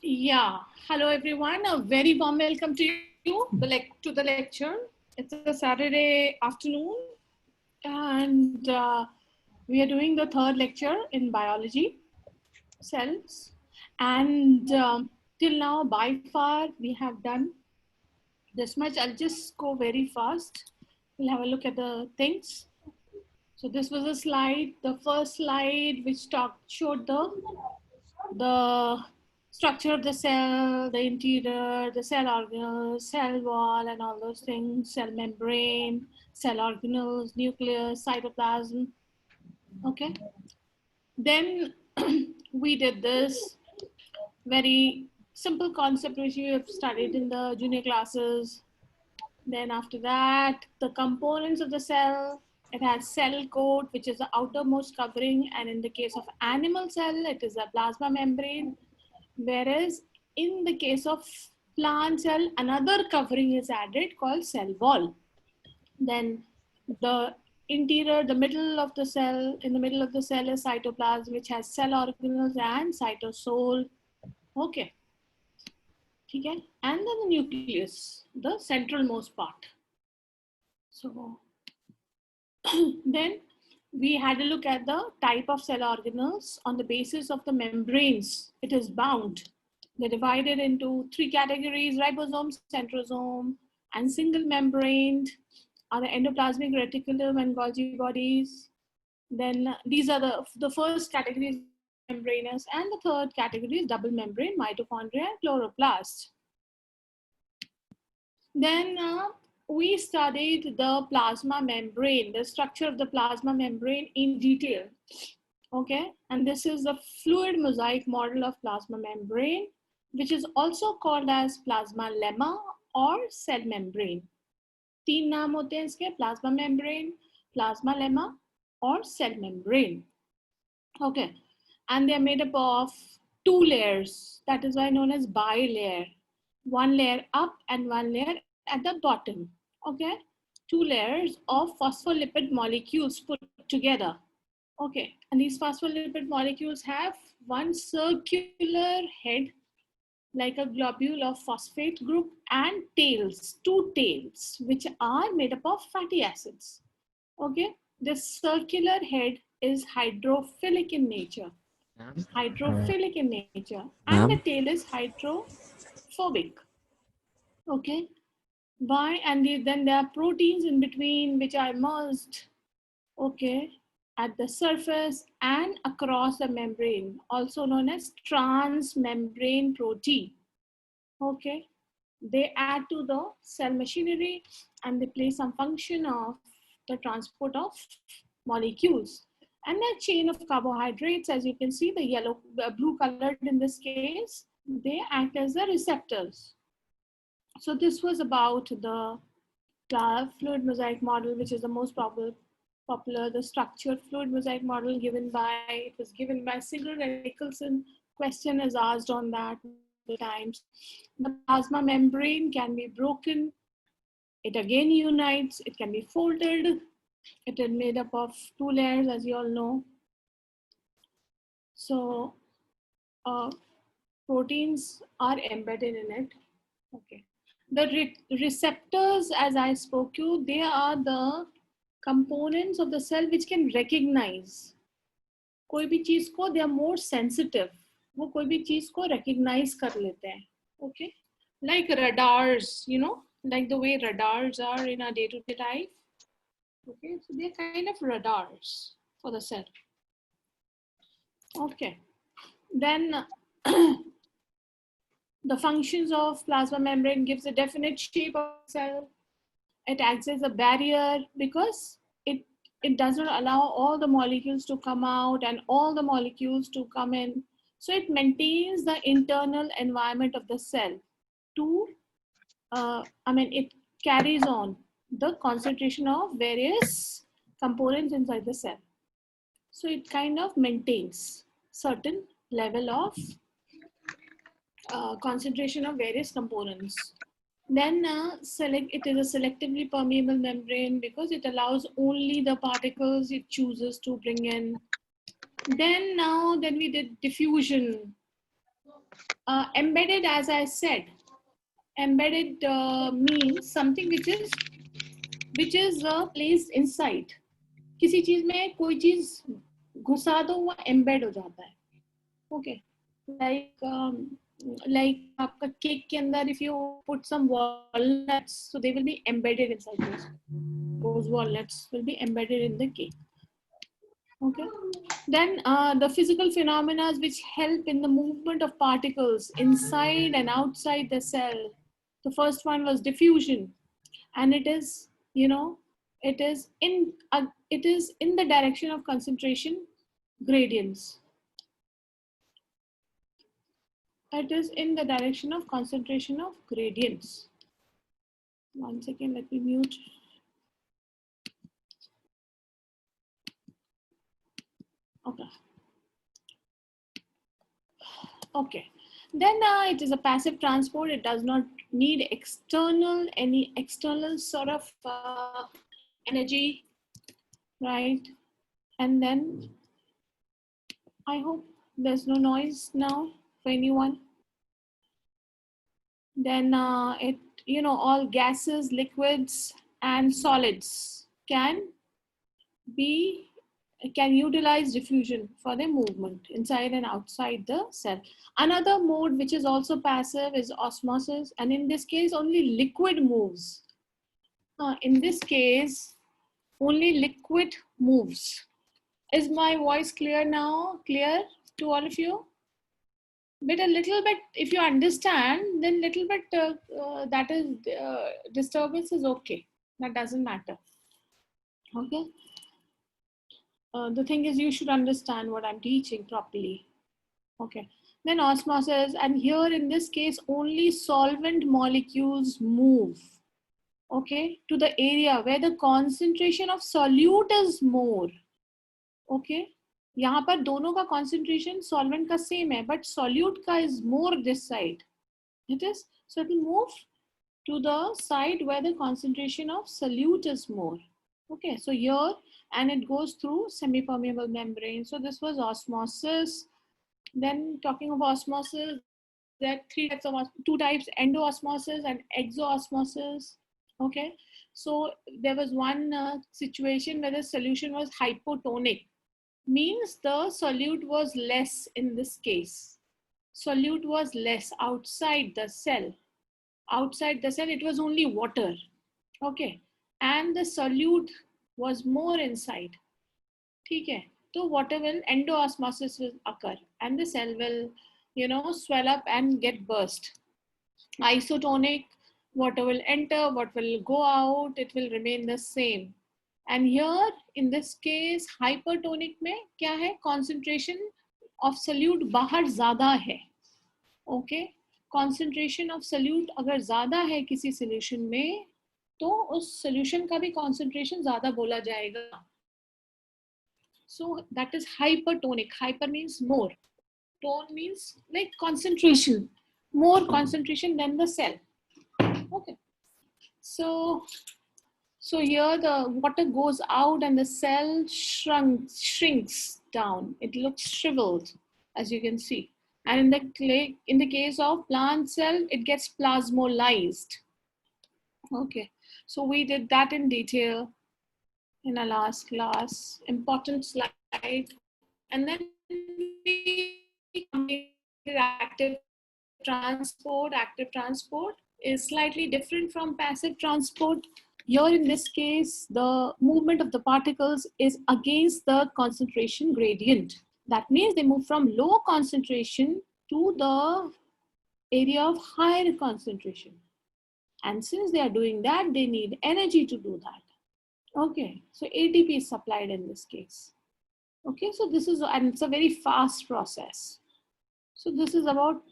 Yeah, hello everyone. A very warm welcome to you to the lecture. It's a Saturday afternoon, and we are doing the third lecture in biology, cells. And till now, by far, we have done this much. I'll just go very fast. We'll have a look at the things. So this was a slide, the first slide, which showed the structure of the cell, the interior, the cell organelles, cell wall, and all those things, cell membrane, cell organelles, nucleus, cytoplasm. Okay. Then we did this very simple concept which you have studied in the junior classes. Then after that, the components of the cell, it has cell coat, which is the outermost covering. And in the case of animal cell, it is a plasma membrane. Whereas in the case of plant cell, another covering is added called cell wall. Then the interior, the middle of the cell, in the middle of the cell is cytoplasm, which has cell organelles and cytosol. Okay. Okay. And then the nucleus, the centralmost part. So then we had a look at the type of cell organelles on the basis of the membranes it is bound. They're divided into three categories: ribosome, centrosome, and single membraned are the endoplasmic reticulum and Golgi bodies. Then these are the first category is membranous, and the third category is double membrane, mitochondria and chloroplast. Then we studied the plasma membrane, the structure of the plasma membrane in detail. Okay, and this is a fluid mosaic model of plasma membrane, which is also called as plasma lemma or cell membrane. तीन नाम होते हैं इसके: plasma membrane, plasma lemma, or cell membrane. Okay, and they are made up of two layers. That is why known as bilayer. One layer up and one layer at the bottom. Okay, two layers of phospholipid molecules put together. Okay, and these phospholipid molecules have one circular head like a globule of phosphate group and tails, two tails, which are made up of fatty acids. Okay, this circular head is hydrophilic in nature. Hydrophilic in nature, and the tail is hydrophobic. Okay, why? And then there are proteins in between which are immersed, okay, at the surface and across the membrane, also known as transmembrane protein. Okay, they add to the cell machinery and they play some function of the transport of molecules. And a chain of carbohydrates, as you can see, the yellow, blue colored in this case, they act as the receptors. So this was about the fluid mosaic model, which is the most popular, the structured fluid mosaic model it was given by Sigurd and Nicholson. Question is asked on that multiple times. The plasma membrane can be broken. It again unites. It can be folded. It is made up of two layers, as you all know. So proteins are embedded in it. Okay. The receptors, as I spoke you, they are the components of the cell which can recognize कोई भी चीज को, they are more sensitive. वो कोई भी चीज को recognize कर लेते हैं. Okay, like radars, you know, like the way radars are in our day-to-day life. Okay, so they're kind of radars for the cell. Okay, then the functions of plasma membrane gives a definite shape of cell. It acts as a barrier because it does not allow all the molecules to come out and all the molecules to come in. So it maintains the internal environment of the cell it carries on the concentration of various components inside the cell. So it kind of maintains certain level of concentration of various components. Then it is a selectively permeable membrane because it allows only the particles it chooses to bring in. Then we did diffusion. Embedded, as I said, embedded means something which is placed inside. किसी चीज में कोई चीज घुसा दो, वो embed हो जाता है. Okay, like आपका केक के अंदर if you put some walnuts, so they will be embedded inside those walnuts will be embedded in the cake. Okay, then the physical phenomena which help in the movement of particles inside and outside the cell. The first one was diffusion, and it is, it is in the direction of concentration gradients. It is in the direction of concentration of gradients. One second, let me mute. Okay. Okay. Then it is a passive transport. It does not need any external sort of energy, right? And then I hope there's no noise now for anyone. Then all gases, liquids, and solids can utilize diffusion for their movement inside and outside the cell. Another mode which is also passive is osmosis, and in this case only liquid moves. In this case only liquid moves. Is my voice clear now? Clear to all of you? But a little bit, if you understand, then little bit that is disturbance is okay. That doesn't matter. Okay. The thing is, you should understand what I'm teaching properly. Okay. Then osmosis, and here in this case, only solvent molecules move. Okay, to the area where the concentration of solute is more. Okay. यहाँ पर दोनों का concentration solvent का same है, but solute का is more this side. It is, so it will move to the side where the concentration of solute is more. Okay, so here, and it goes through semi-permeable membrane. So this was osmosis. Then talking of osmosis, there are two types, endoosmosis and exoosmosis. Okay, so there was one situation where the solution was hypotonic, means the solute was less in this case. Solute was less outside the cell. Outside the cell, it was only water. Okay, and the solute was more inside. Okay, so water will, endoosmosis will occur, and the cell will, swell up and get burst. Isotonic, water will enter, what will go out, it will remain the same. And here in this case hypertonic में क्या है, concentration of solute बाहर ज़्यादा है. Okay, concentration of solute अगर ज़्यादा है किसी solution में, तो उस solution का भी concentration ज़्यादा बोला जाएगा. So that is hypertonic. Hyper means more. Tone means like concentration, more concentration than the cell. Okay. So here the water goes out and the cell shrinks down. It looks shriveled, as you can see. And in the case of plant cell, it gets plasmolysed. Okay. So we did that in detail in our last class. Important slide. And then we completed active transport. Active transport is slightly different from passive transport. Here in this case, the movement of the particles is against the concentration gradient. That means they move from low concentration to the area of higher concentration. And since they are doing that, they need energy to do that. Okay, so ATP is supplied in this case. Okay, so this is, and it's a very fast process. So this is about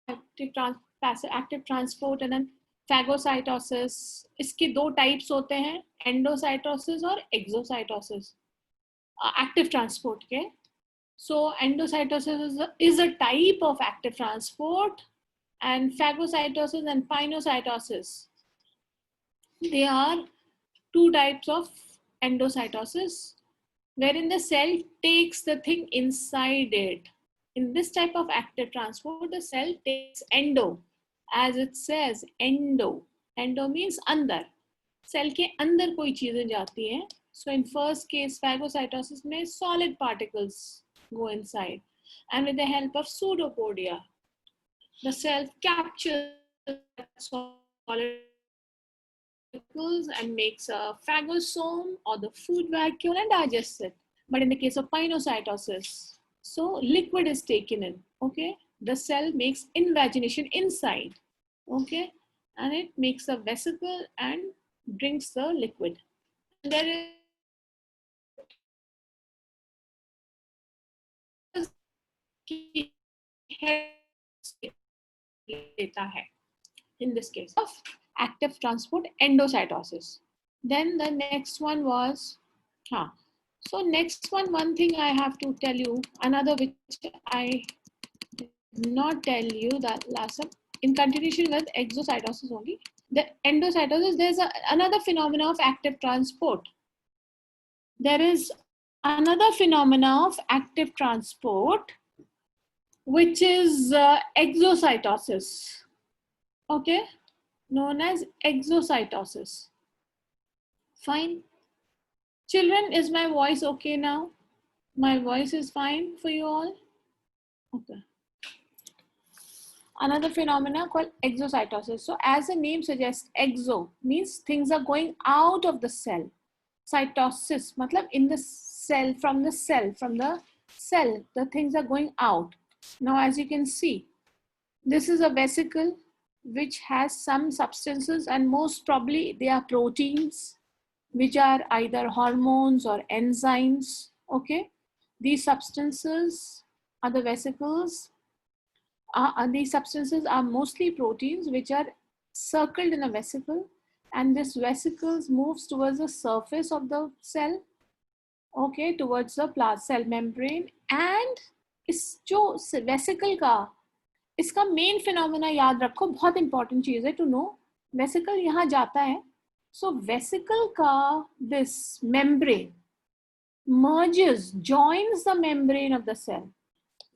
active transport and then phagocytosis. इसके दो types होते हैं, endocytosis और exocytosis. Active transport के. So endocytosis is a type of active transport, and phagocytosis and pinocytosis, they are two types of endocytosis, wherein the cell takes the thing inside it. In this type of active transport, the cell takes endo, as it says, endo. Endo means अंदर. Cell के अंदर कोई चीजें जाती हैं. So in first case, phagocytosis में solid particles go inside, and with the help of pseudopodia, the cell captures solid particles and makes a phagosome or the food vacuole and digests it. But in the case of pinocytosis, so liquid is taken in, okay? The cell makes invagination inside, okay? And it makes a vesicle and drinks the liquid. And there is in this case of active transport endocytosis. Then the next one was, so next one thing I have to tell you, another which I did not tell you that last time, in continuation with exocytosis only, the endocytosis, there's another phenomena of active transport. There is another phenomena of active transport, which is exocytosis, okay, known as exocytosis. Fine. Children, is my voice okay now? My voice is fine for you all? Okay. Another phenomena called exocytosis. So as the name suggests, exo means things are going out of the cell. Cytosis, matlab in the cell, from the cell, the things are going out. Now, as you can see, this is a vesicle which has some substances, and most probably they are proteins, which are either hormones or enzymes, okay? These substances are the vesicles. These substances are mostly proteins which are circled in a vesicle, and this vesicles moves towards the surface of the cell, okay, towards the cell membrane. And इस जो vesicle का इसका main phenomena याद रखो, बहुत important चीज है to know. Vesicle यहाँ जाता है, सो वेसिकल का this membrane merges, joins the membrane of the cell.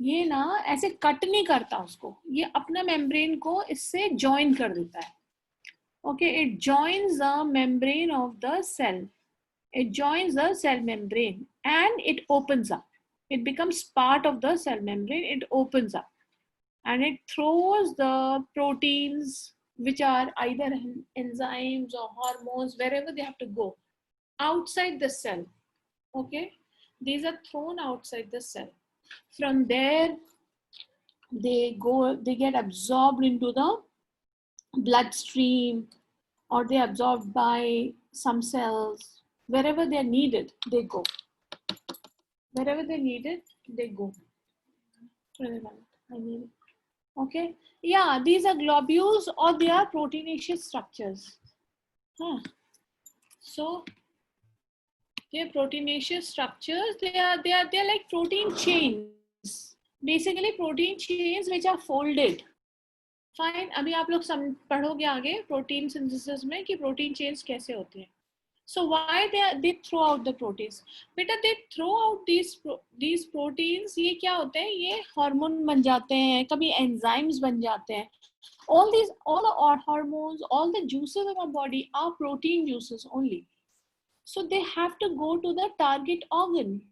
ये ना ऐसे कट नहीं करता उसको, ये अपना मेम्ब्रेन को इससे जॉइन कर देता है. Okay, it joins the membrane of the cell. It joins the cell membrane and it opens up. It becomes part of the cell membrane. It opens up and it throws the proteins, which are either enzymes or hormones, wherever they have to go, outside the cell. Okay, these are thrown outside the cell. From there, they get absorbed into the bloodstream, or they are absorbed by some cells. Wherever they are needed, they go. Wherever they're needed, they go. Okay, yeah, these are globules or they are proteinaceous structures. So they're proteinaceous structures. They're like protein chains. Basically protein chains which are folded. Fine. अभी आप लोग पढ़ोगे आगे protein synthesis में कि protein chains कैसे होती हैं. So why they throw out the proteins? बेटा they throw out these proteins. ये क्या होते हैं? ये हार्मोन बन जाते हैं, कभी enzymes बन जाते हैं. All the hormones, all the juices in our body are protein juices only. So they have to go to the target organ,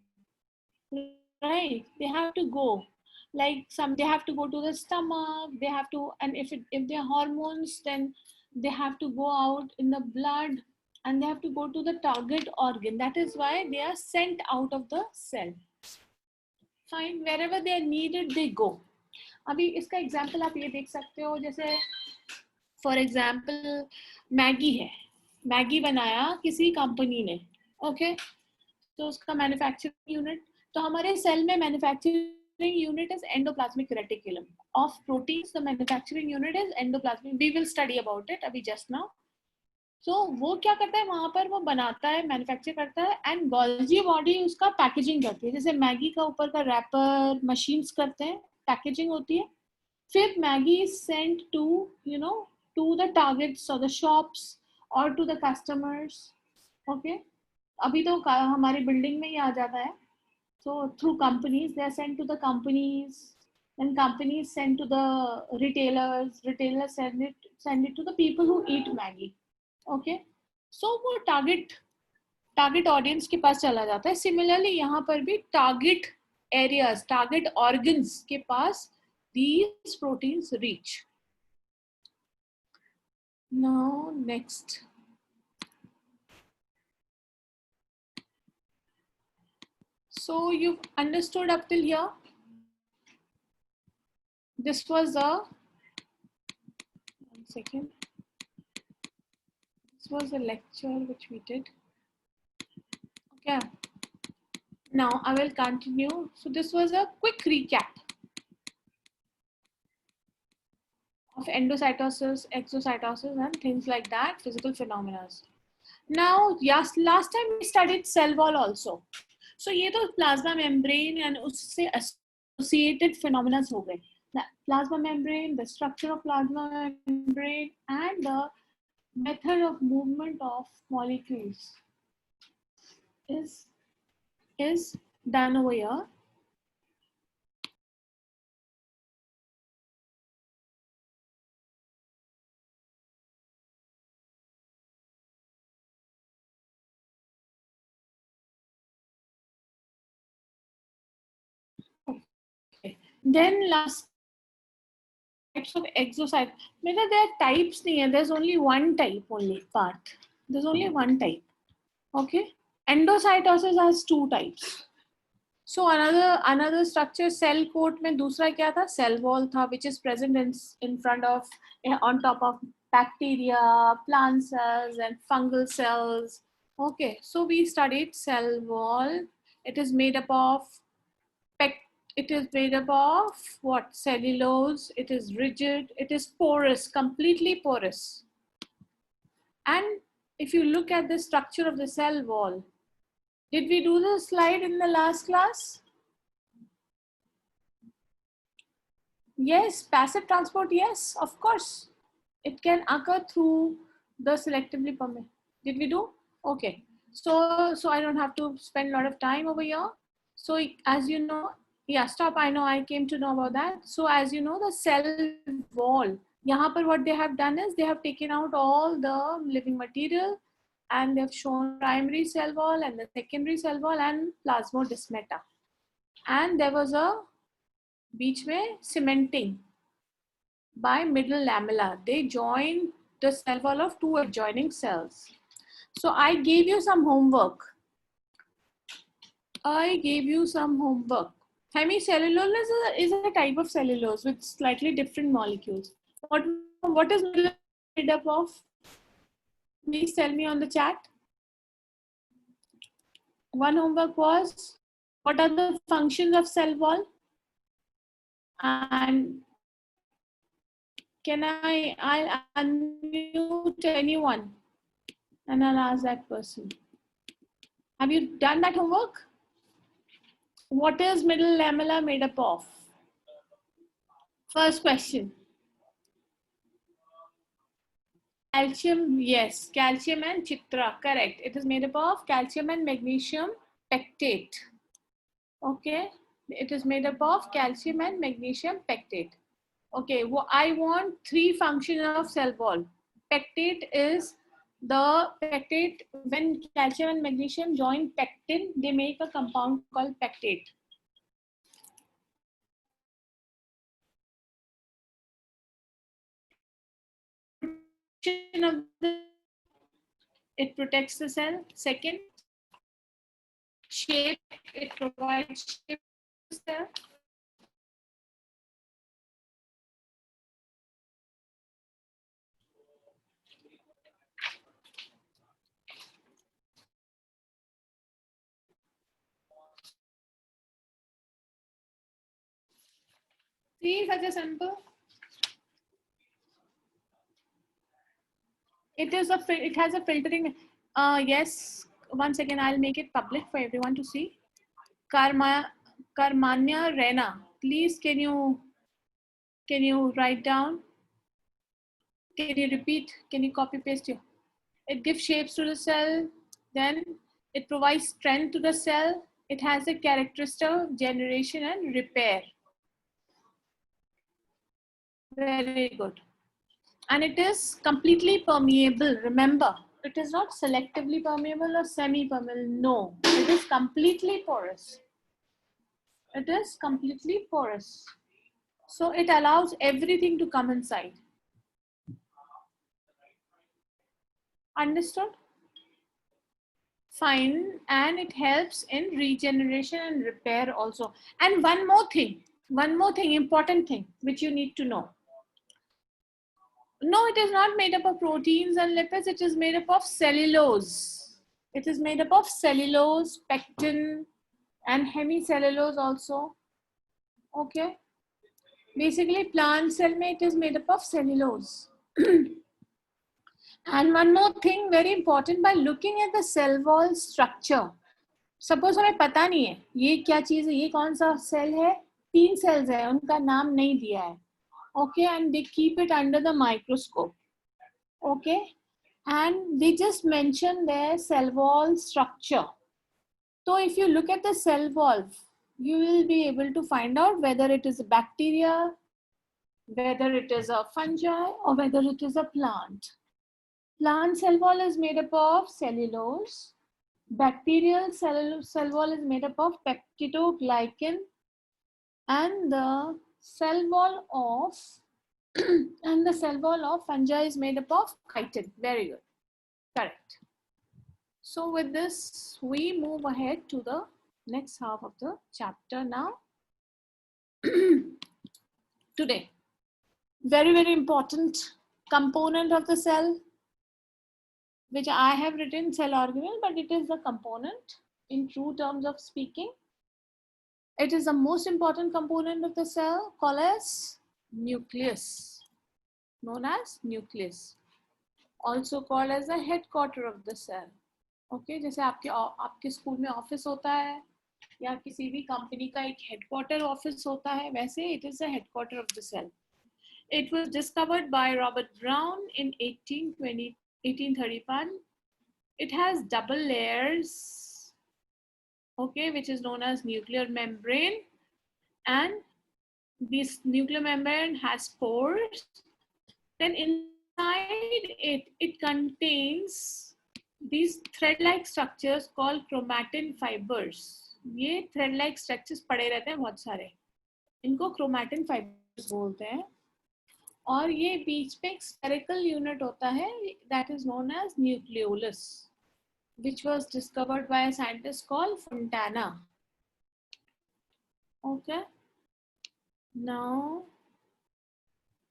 right? They have to go. Like they have to go to the stomach. They have to, and if they're hormones, then they have to go out in the blood. And they have to go to the target organ. That is why they are sent out of the cell. Fine, wherever they are needed, they go. अभी इसका example आप ये देख सकते हो, जैसे for example Maggi है, Maggi बनाया किसी कंपनी ने, ओके, तो उसका मैन्युफैक्चरिंग यूनिट, तो हमारे सेल में manufacturing unit is endoplasmic reticulum of proteins. The manufacturing unit is endoplasmic. We will study about it अभी जस्ट नाउ. तो वो क्या करता है वहां पर, वो बनाता है, मैन्युफैक्चर करता है, एंड गोल्जी बॉडी उसका पैकेजिंग करती है. जैसे मैगी का ऊपर का रैपर मशीन्स करते हैं, पैकेजिंग होती है. फिर Maggi is sent to to the targets और द शॉप्स और टू द कस्टमर्स. ओके, अभी तो हमारी बिल्डिंग में ही आ जाता है. So through companies, they are sent to the companies, Then companies send to the retailers send it to the people who eat Maggie. Okay, so वो target audience के पास चला जाता है. Similarly यहाँ पर भी target areas, target organs के पास these proteins reach. Now next. So you've understood up till here. This was a, one second. This was a lecture which we did. Okay. Now I will continue. So this was a quick recap of endocytosis, exocytosis, and things like that, physical phenomena. Now, yes, last time we studied cell wall also. So ये तो plasma membrane and उससे associated phenomena हो गए. The plasma membrane, the structure of plasma membrane, and the method of movement of molecules is done over here. Okay. Then last types of exocyte. There are types नहीं है. There's only one type only part. There's only one type. Okay. Endocytosis has two types. So another structure, cell coat में दूसरा क्या था? Cell wall था, which is present in front of, on top of bacteria, plant cells, and fungal cells. Okay, so we studied cell wall. It is made up of what? Cellulose. It is rigid. It is porous, completely porous. And if you look at the structure of the cell wall, did we do the slide in the last class? Yes, passive transport, yes, of course. It can occur through the selectively permeable. Did we do? Okay. So I don't have to spend a lot of time over here. So as you know, yeah, stop. I know I came to know about that. So as you know, the cell wall, यहाँ पर what they have done is they have taken out all the living material and they've shown primary cell wall and the secondary cell wall and plasmodesmata. And there was a बीच में cementing by middle lamella. They join the cell wall of two adjoining cells. So I gave you some homework. Hemicellulose is a type of cellulose with slightly different molecules. What is made up of? Please tell me on the chat. One homework was, what are the functions of cell wall? And I'll unmute anyone and I'll ask that person. Have you done that homework? What is middle lamella made up of? First question. Calcium, yes, calcium and chitra, correct. It is made up of calcium and magnesium pectate. Okay, it is made up of calcium and magnesium pectate. Okay, well, I want three functions of cell wall. Pectate is the pectate, when calcium and magnesium join pectin, they make a compound called pectate. It protects the cell. Second, shape, it provides shape to the cell. See, such a simple. It has a filtering. Yes, once again, I'll make it public for everyone to see. Karmanya Rena, please can you write down? Can you repeat? Can you copy paste you? It gives shapes to the cell. Then it provides strength to the cell. It has a characteristic of generation and repair. Very good. And it is completely permeable. Remember, it is not selectively permeable or semi-permeable. No, it is completely porous. It is completely porous. So it allows everything to come inside. Understood? Fine. And it helps in regeneration and repair also. And one more thing, important thing, which you need to know. No, it is not made up of proteins and lipids. It is made up of cellulose. It is made up of cellulose, pectin, and hemicellulose also. Okay. Basically, plant cell में it is made up of cellulose. And one more thing, very important, by looking at the cell wall structure. Suppose हमें पता नहीं है ये क्या चीज है, ये कौन सा सेल है, 3 cells है, उनका नाम नहीं दिया है. Okay, and they keep it under the microscope. Okay, and they just mention their cell wall structure. So if you look at the cell wall, you will be able to find out whether it is a bacteria, whether it is a fungi, or whether it is a plant. Plant cell wall is made up of cellulose. Bacterial cell wall is made up of peptidoglycan, and the cell wall of fungi is made up of chitin. Very good. Correct. So with this, we move ahead to the next half of the chapter now. Today, very, very important component of the cell, which I have written cell organelle, but it is the component in true terms of speaking. It is the most important component of the cell, called as nucleus, known as nucleus, also called as the headquarter of the cell. Okay, जैसे आपके school में office होता है या किसी भी company का एक हेडक्वार्टर ऑफिस होता है, वैसे it is the headquarter of the cell. It was discovered by Robert Brown in 1831. It has double layers, okay, which is known as nuclear membrane, and this nuclear membrane has pores. Then inside it contains these thread-like structures called chromatin fibers. ये thread-like structures पड़े रहते हैं बहुत सारे, इनको chromatin fibers बोलते हैं. और ये बीच पे एक spherical unit होता है, that is known as nucleolus, which was discovered by a scientist called Fontana. Okay. Now,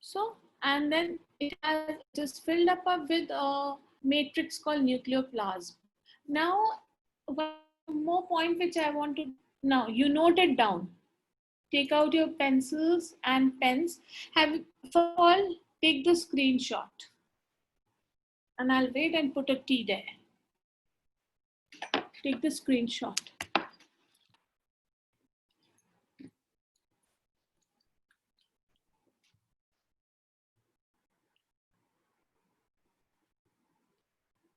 so, and then it is filled up with a matrix called nucleoplasm. Now, one more point which I want to, now you note it down. Take out your pencils and pens. First of all, take the screenshot. And I'll wait and put a T there. Take the screenshot.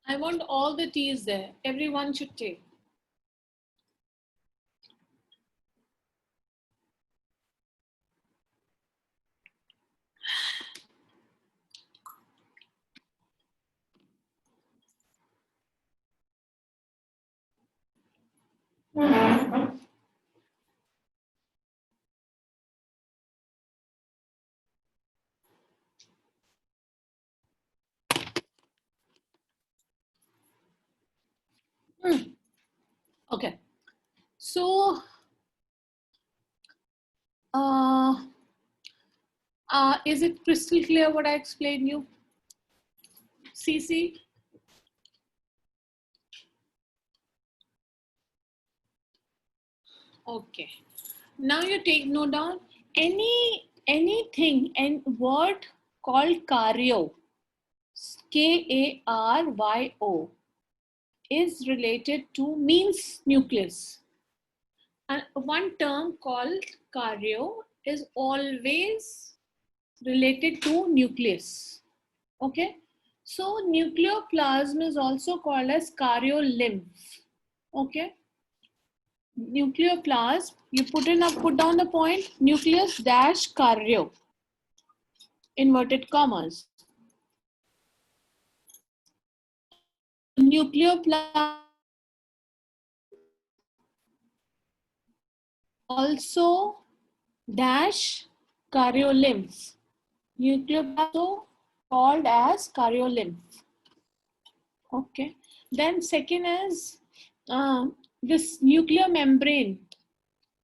I want all the T's there. Everyone should take. Okay. So, is it crystal clear what I explained you? CC? Okay. Now you take note down anything and word called karyo, Karyo, is related to, means nucleus. And one term called karyo is always related to nucleus. Okay. So nucleoplasm is also called as karyolymph. Okay. Nucleoplasm, you put down the point, nucleus dash karyo. inverted commas. Nucleoplasm also dash karyolymph. Nucleoplasm called as karyolymph. Okay. Then second is this nuclear membrane.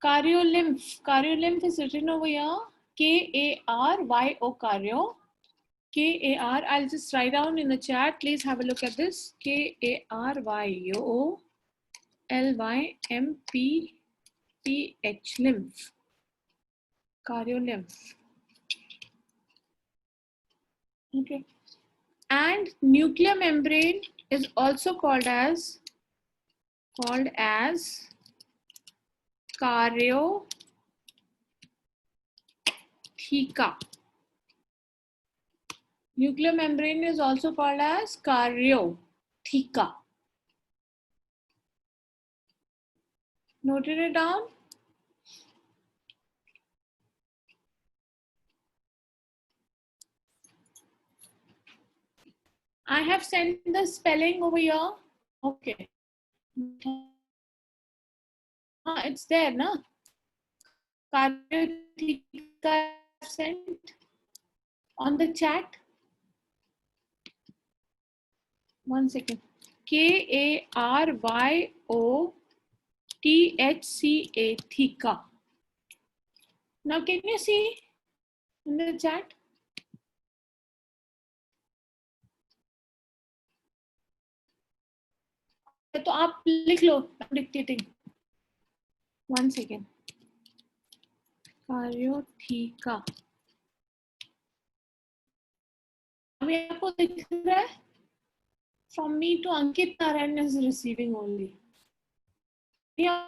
Karyolymph. Karyolymph is written over here. K-A-R-Y-O, karyo. K-A-R. I'll just write down in the chat. Please have a look at this. K-A-R-Y-O L-Y-M-P-T-H. Lymph. Karyolymph. Okay. And nuclear membrane is also called as karyotheca. Nuclear membrane is also called as karyotheca. Noted it down? I have sent the spelling over here. Okay. It's there, na? Karyotheca sent on the chat. One second. K-A-R-Y-O-T-H-C-A, theca. Now, can you see in the chat? तो आप लिख लो. I'm dictating. One second. Karyotheca. अभी आपको दिख रहा है? From me to Ankit Narayan is receiving only. Yeah.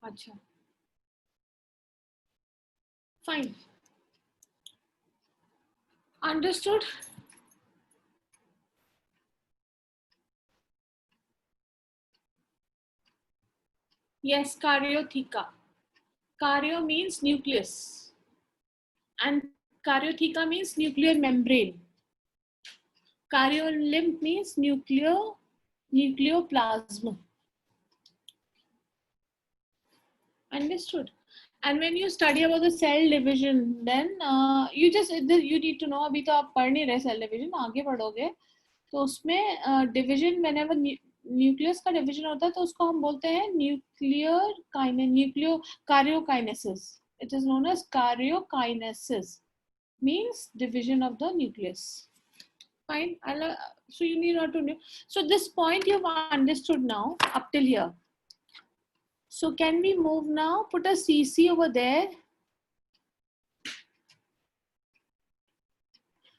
Acha. Fine. Understood? Yes, karyotheca. Karyo means nucleus. And karyotheca means nuclear membrane. Karyolymph means nucleoplasm. Understood? And when you study about the cell division, then you need to know. अभी तो आप पढ़ नहीं रहे cell division, आगे पढ़ोगे तो उसमें division whenever nucleus का division होता है तो उसको हम बोलते हैं karyokinesis. It is known as karyokinesis. Means division of the nucleus. Fine. So you need not to know. So this point you've understood now up till here. So can we move now? Put a CC over there.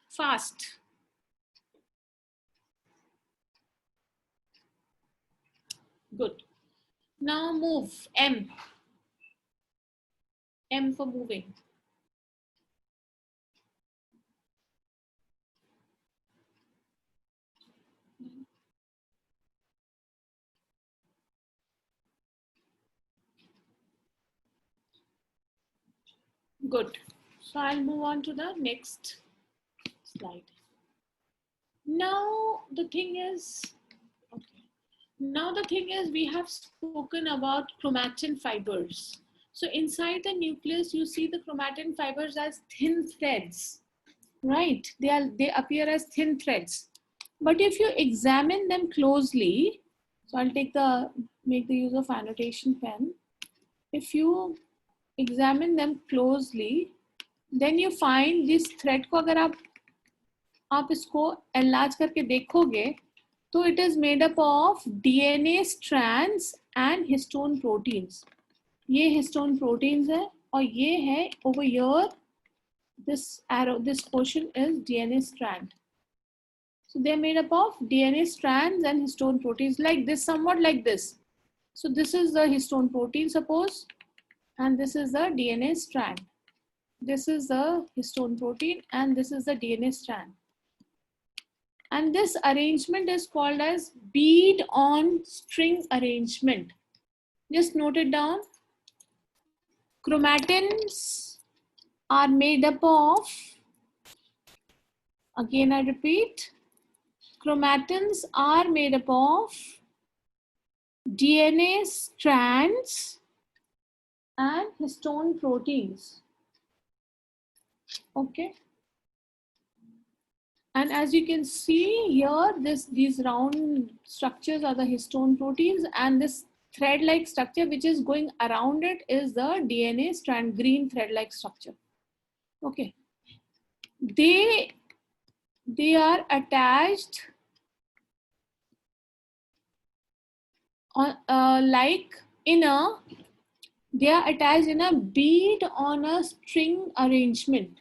Fast. Good. Now move. M. M for moving. Good. So I'll move on to the next slide. Now the thing is, we have spoken about chromatin fibers. So inside the nucleus, you see the chromatin fibers as thin threads, right? They appear as thin threads. But if you examine them closely, so I'll make the use of annotation pen. If you examine them closely, then you find this thread को अगर आप इसको enlarge करके देखोगे तो it is made up of DNA strands and histone proteins. ये histone proteins है और ये है over here, this arrow, this portion is DNA strand. So they're made up of DNA strands and histone proteins like this, somewhat like this. So this is the histone protein, suppose, and this is the DNA strand. This is the histone protein and this is the DNA strand. And this arrangement is called as bead on string arrangement. Just note it down. Chromatins are made up of, again I repeat, chromatins are made up of DNA strands and histone proteins. Okay. And as you can see here, these round structures are the histone proteins, and this thread-like structure which is going around it is the DNA strand, green thread-like structure. Okay. They are attached on they are attached in a bead on a string arrangement.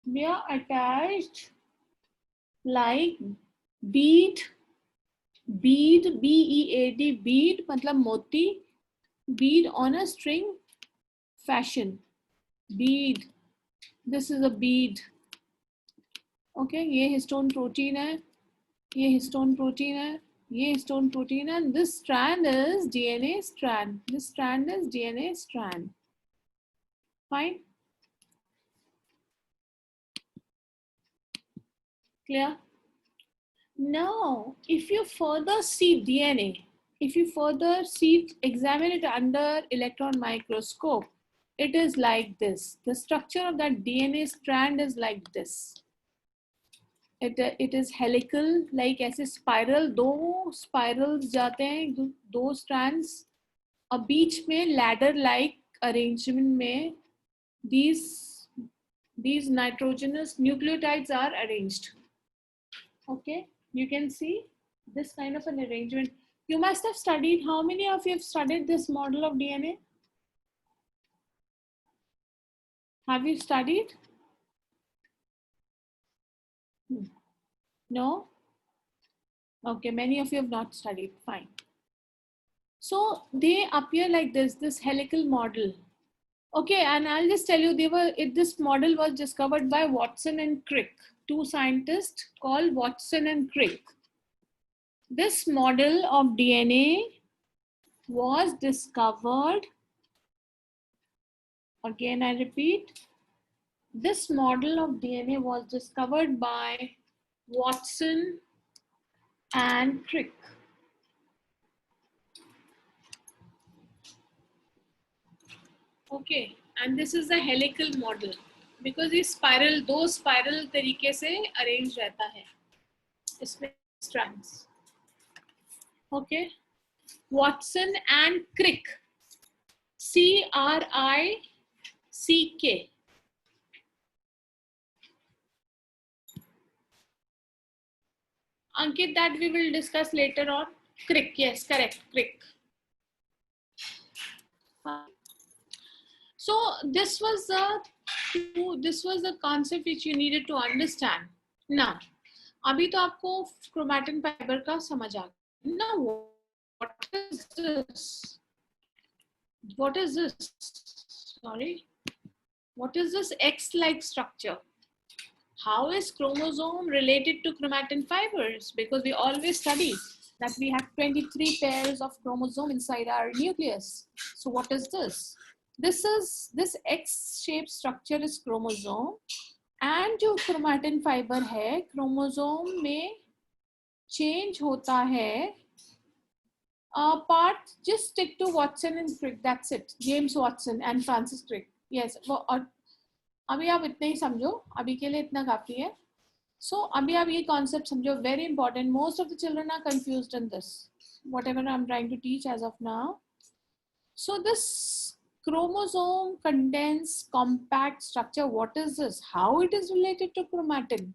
They are attached like bead, B-E-A-D, bead, matlab moti, bead on a string fashion. Bead. This is a bead. Okay, ये histone protein है, ये histone protein है, ये histone protein है, and this strand is DNA strand. This strand is DNA strand. Fine. Clear? Now, if you further see DNA, if you further examine it under electron microscope, it is like this. The structure of that DNA strand is like this. It is helical, like ऐसे spiral, दो spirals जाते हैं, दो strands, और बीच में ladder-like arrangement में these nitrogenous nucleotides are arranged. Okay. You can see this kind of an arrangement. You must have studied, how many of you have studied this model of DNA? Have you studied? No? Okay, many of you have not studied, fine. So they appear like this helical model. Okay, and I'll just tell you, this model was discovered by Watson and Crick, two scientists called Watson and Crick. This model of DNA was discovered, again I repeat, this model of DNA was discovered by Watson and Crick. Okay, and this is a helical model because ये spiral, दो spiral तरीके से arranged रहता है इसमें strands. Okay, Watson and Crick, C-R-I-C-K. Ankit, that we will discuss later on. Crick, yes, correct, Crick. So this was the concept which you needed to understand. Now, अभी तो आपको chromatin fiber का समझ आ गया. Now, what is this? What is this? Sorry. What is this X-like structure? How is chromosome related to chromatin fibers? Because we always study that we have 23 pairs of chromosome inside our nucleus. So what is this? This X-shaped structure is chromosome, and जो chromatin fiber है, chromosome में change होता है. Part, just stick to Watson and Crick. That's it. James Watson and Francis Crick. Yes. और अभी आप इतना ही समझो. अभी के लिए इतना काफी है. So अभी आप ये concept समझो. Very important. Most of the children are confused in this. Whatever I'm trying to teach as of now. So this chromosome condensed compact structure. What is this? How it is related to chromatin?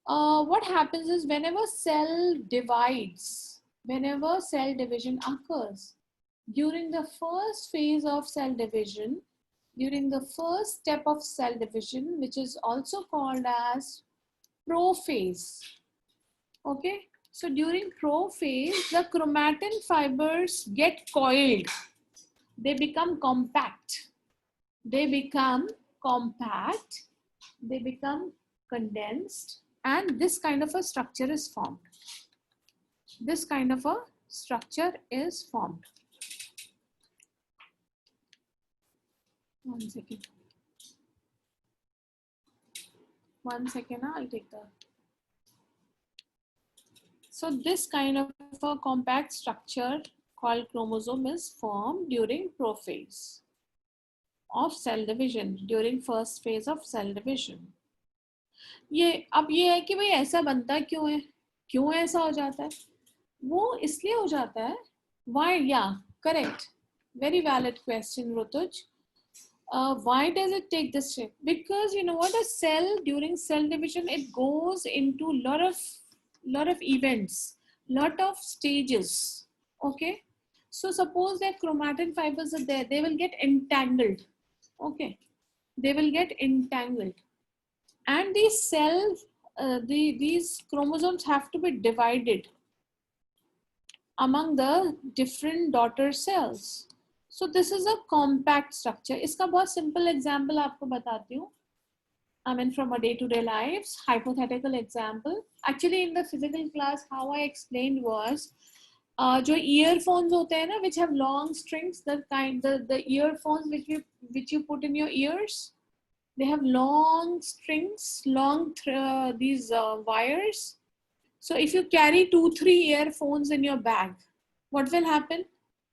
What happens is whenever cell divides. Whenever cell division occurs, during the first phase of cell division, during the first step of cell division, which is also called as prophase. Okay, so during prophase, the chromatin fibers get coiled. They become compact. They become compact. They become condensed, and this kind of a structure is formed. This kind of a structure is formed. One second. I'll take the. So this kind of a compact structure called chromosome is formed during prophase of cell division, during first phase of cell division. ये अब ये है कि भाई ऐसा बनता क्यों है, क्यों ऐसा हो जाता है? वो इसलिए हो जाता है. Why? Yeah, correct. Very valid question, Rutuj. Why does it take this shape? Because you know what, a cell during cell division, it goes into lot of events, lot of stages. Okay, so suppose that chromatin fibers are there, they will get entangled. Okay, they will get entangled, and these cells, these chromosomes have to be divided among the different daughter cells. So this is a compact structure. इसका बहुत simple example आपको बताती हूँ. I mean from a day-to-day lives, hypothetical example. Actually in the physical class, how I explained was, जो earphones होते हैं ना, which have long strings, the earphones which you put in your ears, they have long strings, these wires. So if you carry 2-3 earphones in your bag, what will happen?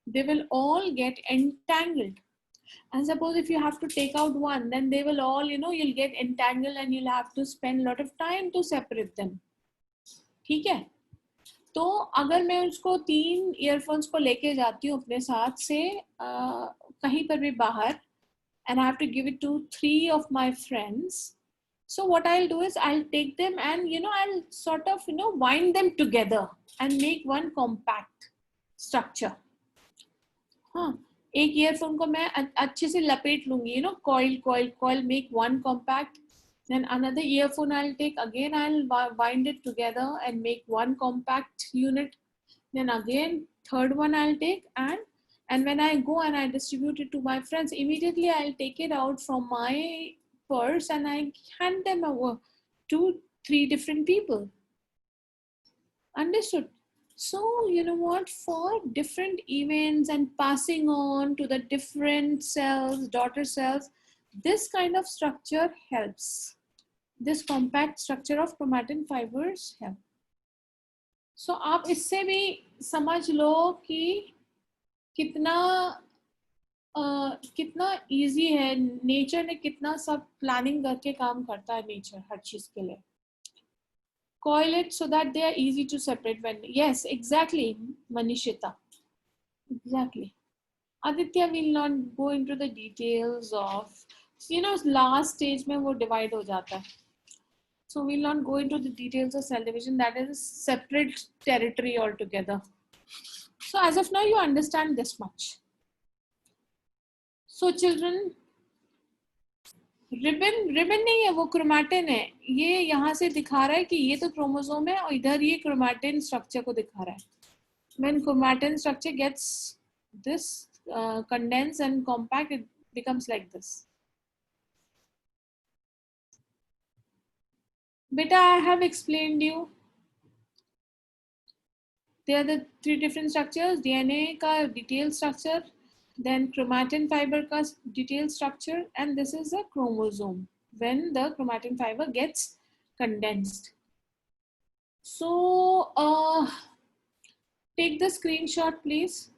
They will all get entangled. And suppose if you have to take out one, then they will all, you'll get entangled and you'll have to spend a lot of time to separate them. ठीक है? तो अगर मैं उसको 3 earphones को लेके जाती हूँ अपने साथ से कहीं पर भी बाहर, and I have to give it to 3 of my friends. So what I'll do is I'll take them and, I'll sort of, wind them together and make one compact structure. हाँ, एक ईयरफोन को मैं अच्छे से लपेट लूंगी, coil, make one compact. Then another earphone I'll take, again I'll wind it together and make one compact unit. Then again, third one I'll take, and when I go and I distribute it to my friends, immediately I'll take it out from my purse and I hand them over to 3 different people. Understood? So, you know what, for different events and passing on to the different cells, daughter cells, this kind of structure helps. This compact structure of chromatin fibers help. So, आप इससे भी समझ लो कि कितना easy है, nature ने कितना सब planning करके काम करता है nature हर चीज के लिए. Coil it so that they are easy to separate when, yes, exactly, Manishita. Exactly. Aditya will not go into the details of, last stage mein wo divide ho jata hai. So we'll not go into the details of cell division. That is a separate territory altogether. So as of now, you understand this much. So children, ribbon नहीं है, वो chromatin है. ये यहाँ से दिखा रहा है कि ये तो क्रोमोसोम है और इधर ये क्रोमैटिन स्ट्रक्चर को दिखा रहा है. When chromatin structure gets this condensed and compact, it becomes like this. Beta, I have explained you. There are the 3 different structures: DNA का detailed structure, then chromatin fiber ka detailed structure, and this is a chromosome when the chromatin fiber gets condensed. So take the screenshot please.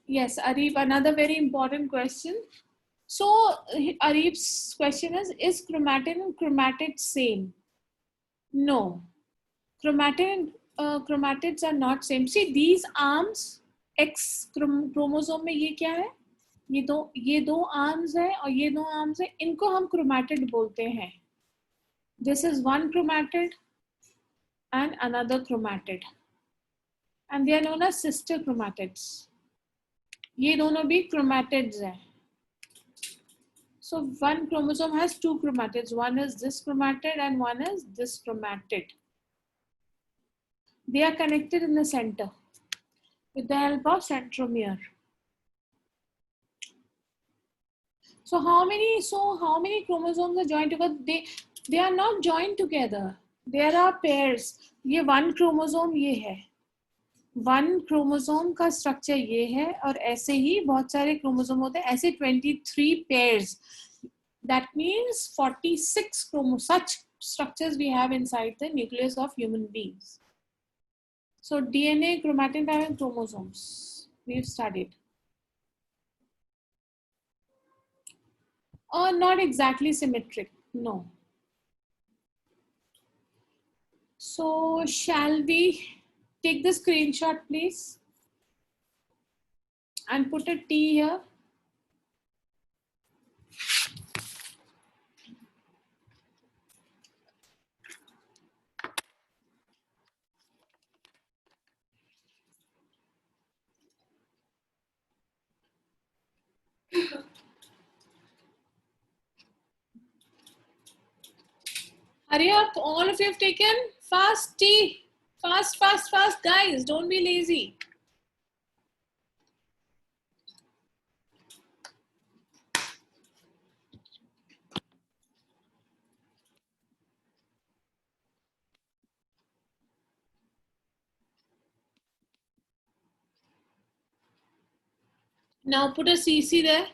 Yes, Arif, another very important question. So Arif's question is chromatin and chromatid same? No, chromatids are not same. See these arms, X chromosome में ये क्या है? ये दो arms है और ये दो arms है, इनको हम chromatid बोलते हैं. This is one chromatid and another chromatid, and they are known as sister chromatids. ये दोनों भी chromatids हैं. So one chromosome has 2 chromatids. One is this chromatid and one is this chromatid. They are connected in the center with the help of centromere. So how many chromosomes are joined together? They are not joined together. There are pairs. ये one chromosome ये है. One chromosome का structure ये है, और ऐसे ही बहुत सारे क्रोमोसोम होते हैं, ऐसे 23 pairs. That means 46 such structures we have inside the nucleus of human beings. So DNA, chromatin, and chromosomes we've studied. Not exactly symmetric, no. So shall we take the screenshot, please, and put a T here? Hurry up, all of you have taken. Fast, T. Fast, fast, fast, guys. Don't be lazy. Now put a CC there.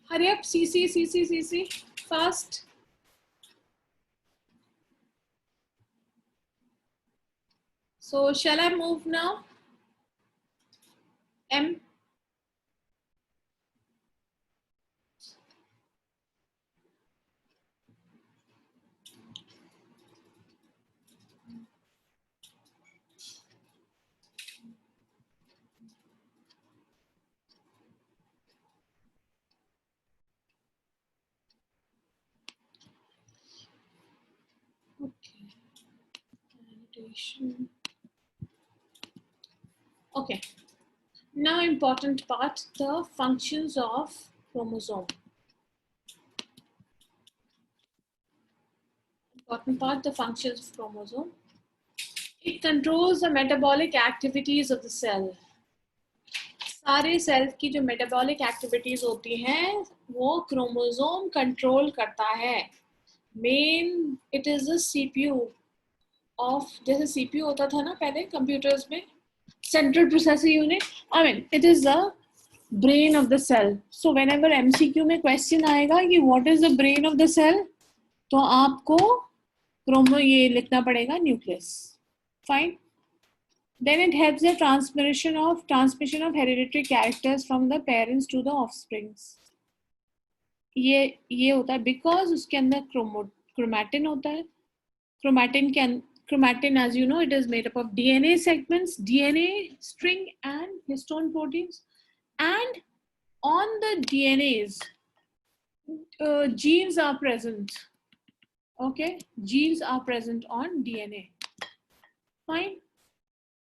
Hurry up, CC, CC, CC. Fast. So shall I move now? M. Okay. Annotation. Okay. Now important part, the functions of chromosome. Important part, the functions of chromosome. It controls the metabolic activities of the cell. सारे cell की जो metabolic activities होती हैं वो chromosome control करता है. Main it is a CPU of, जैसे CPU होता था ना पहले कंप्यूटर्स में, central processor unit. I mean it is the brain of the cell. So whenever MCQ में क्वेश्चन आएगा कि what is the brain of the cell, तो आपको क्रोमो ये लिखना पड़ेगा, nucleus. Fine. Then it helps the transmission of hereditary characters from the parents to the offsprings. ये होता है because उसके अंदर chromatin होता है. Chromatin, as you know, it is made up of DNA segments, DNA string, and histone proteins. And on the DNAs, genes are present. Okay, genes are present on DNA. Fine.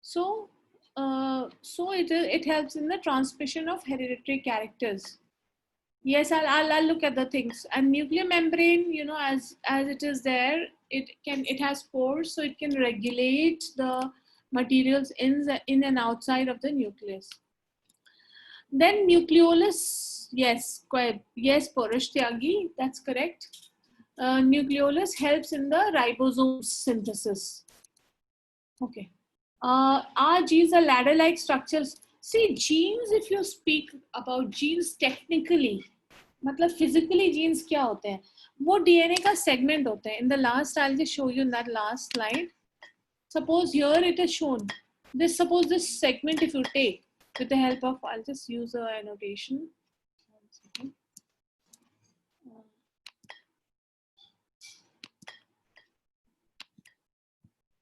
So it helps in the transmission of hereditary characters. Yes, I'll look at the things. And nuclear membrane, you know, as it is there, it has pores, so it can regulate the materials in and outside of the nucleus. Then nucleolus, yes, Porosh Tyagi, that's correct. Nucleolus helps in the ribosome synthesis. Okay. Are genes are ladder-like structures? See, genes, if you speak about genes technically, मतलब physically genes क्या होते हैं? वो DNA का segment होते हैं. In the last, I'll just show you in that last slide. Suppose here it is shown. Suppose this segment, if you take with the help of, I'll just use a annotation.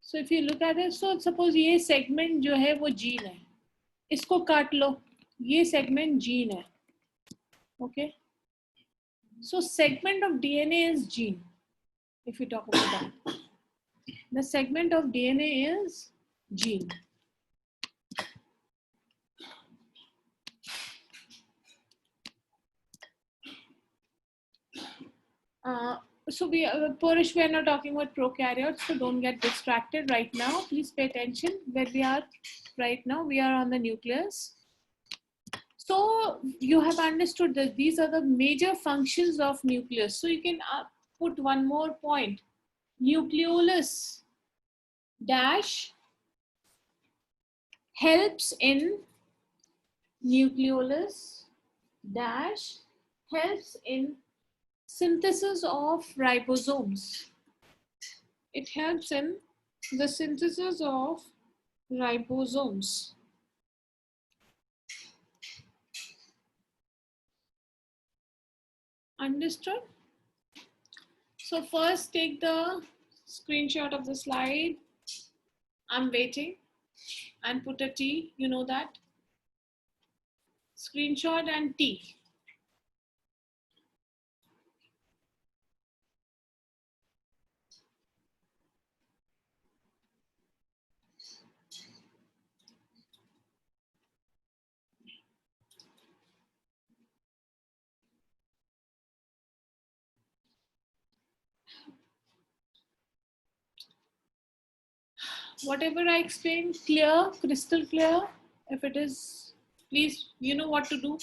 So if you look at it, so suppose ये segment जो है वो gene है. इसको काट लो. ये segment gene है. Okay. So segment of DNA is gene. If you talk about that, the segment of DNA is gene. So Porish, we are not talking about prokaryotes, so don't get distracted right now. Please pay attention where we are right now. We are on the nucleus. So you have understood that these are the major functions of nucleus. So you can put one more point. Nucleolus dash helps in nucleolus dash helps in synthesis of ribosomes. It helps in the synthesis of ribosomes. Understood? So first take the screenshot of the slide. I'm waiting, and put a T, you know that. Screenshot and T. Whatever I explained, clear, crystal clear. If it is, please, you know what to do.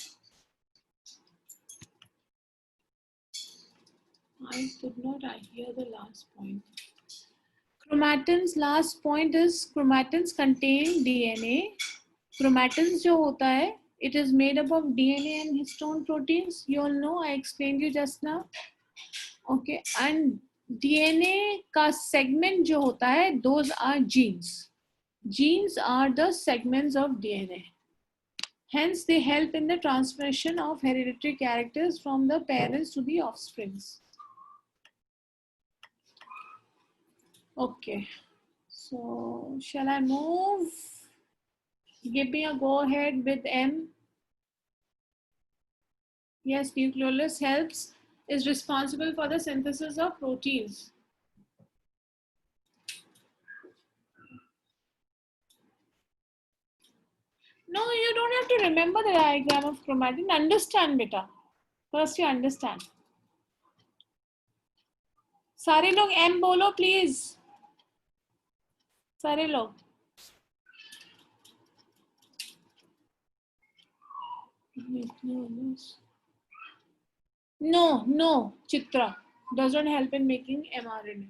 I could not hear the last point. Chromatins, last point is chromatins contain DNA. Chromatins जो होता है, it is made up of DNA and histone proteins. You all know, I explained you just now. Okay, and DNA का segment जो होता है, those are genes. Genes are the segments of DNA. Hence, they help in the transmission of hereditary characters from the parents to the offsprings. Okay, so shall I move? Give me a go ahead with M. Yes, nucleolus helps, is responsible for the synthesis of proteins. No, you don't have to remember the diagram of chromatin. Understand, beta. First you understand. सारे लोग M बोलो please. सारे लोग. No, Chitra doesn't help in making mRNA.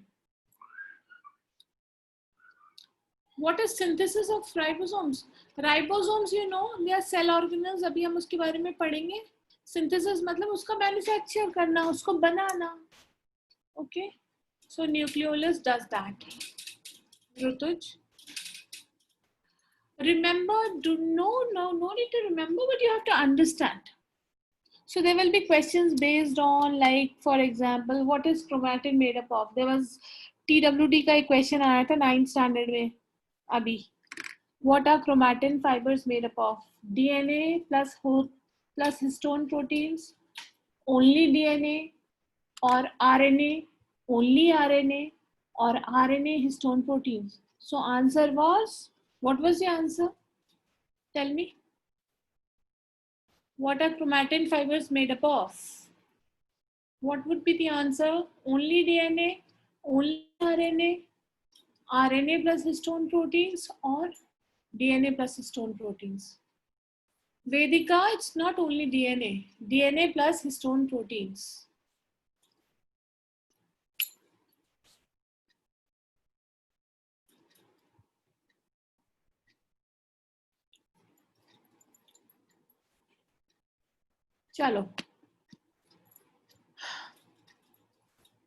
What is synthesis of ribosomes? Ribosomes, you know, they are cell organelles. अभी हम उसके बारे में पढ़ेंगे. Synthesis मतलब उसका manufacture करना, उसको बनाना. Okay, so nucleolus does that. Rutuj, remember? No need to remember, but you have to understand. So there will be questions based on, like, for example, what is chromatin made up of? There was TWD का एक question आया था 9th standard में अभी. What are chromatin fibers made up of? DNA plus histone proteins, only DNA, or RNA, only RNA, or RNA histone proteins. So answer was, what was the answer? Tell me. What are chromatin fibers made up of? What would be the answer? Only DNA, only RNA, RNA plus histone proteins, or DNA plus histone proteins? Vedika, it's not only DNA. DNA plus histone proteins. Chalo.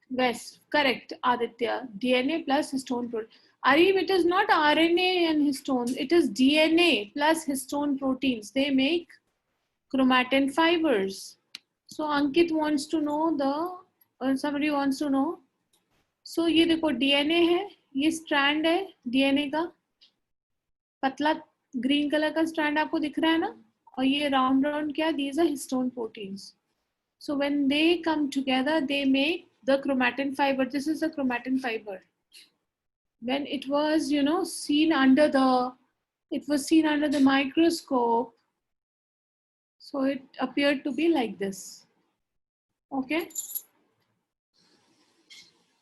Yes, correct, Aditya. DNA plus histone protein. Arif, it is not RNA and histones. It is DNA plus histone proteins. They make chromatin fibers. So Ankit wants to know somebody wants to know. So ये देखो DNA है, ये strand है DNA का, पतला green color का strand आपको दिख रहा है ना, और ये round क्या? These are histone proteins. So when they come together, they make the chromatin fiber. This is the chromatin fiber. When it was, you know, seen under the microscope, so it appeared to be like this. Okay.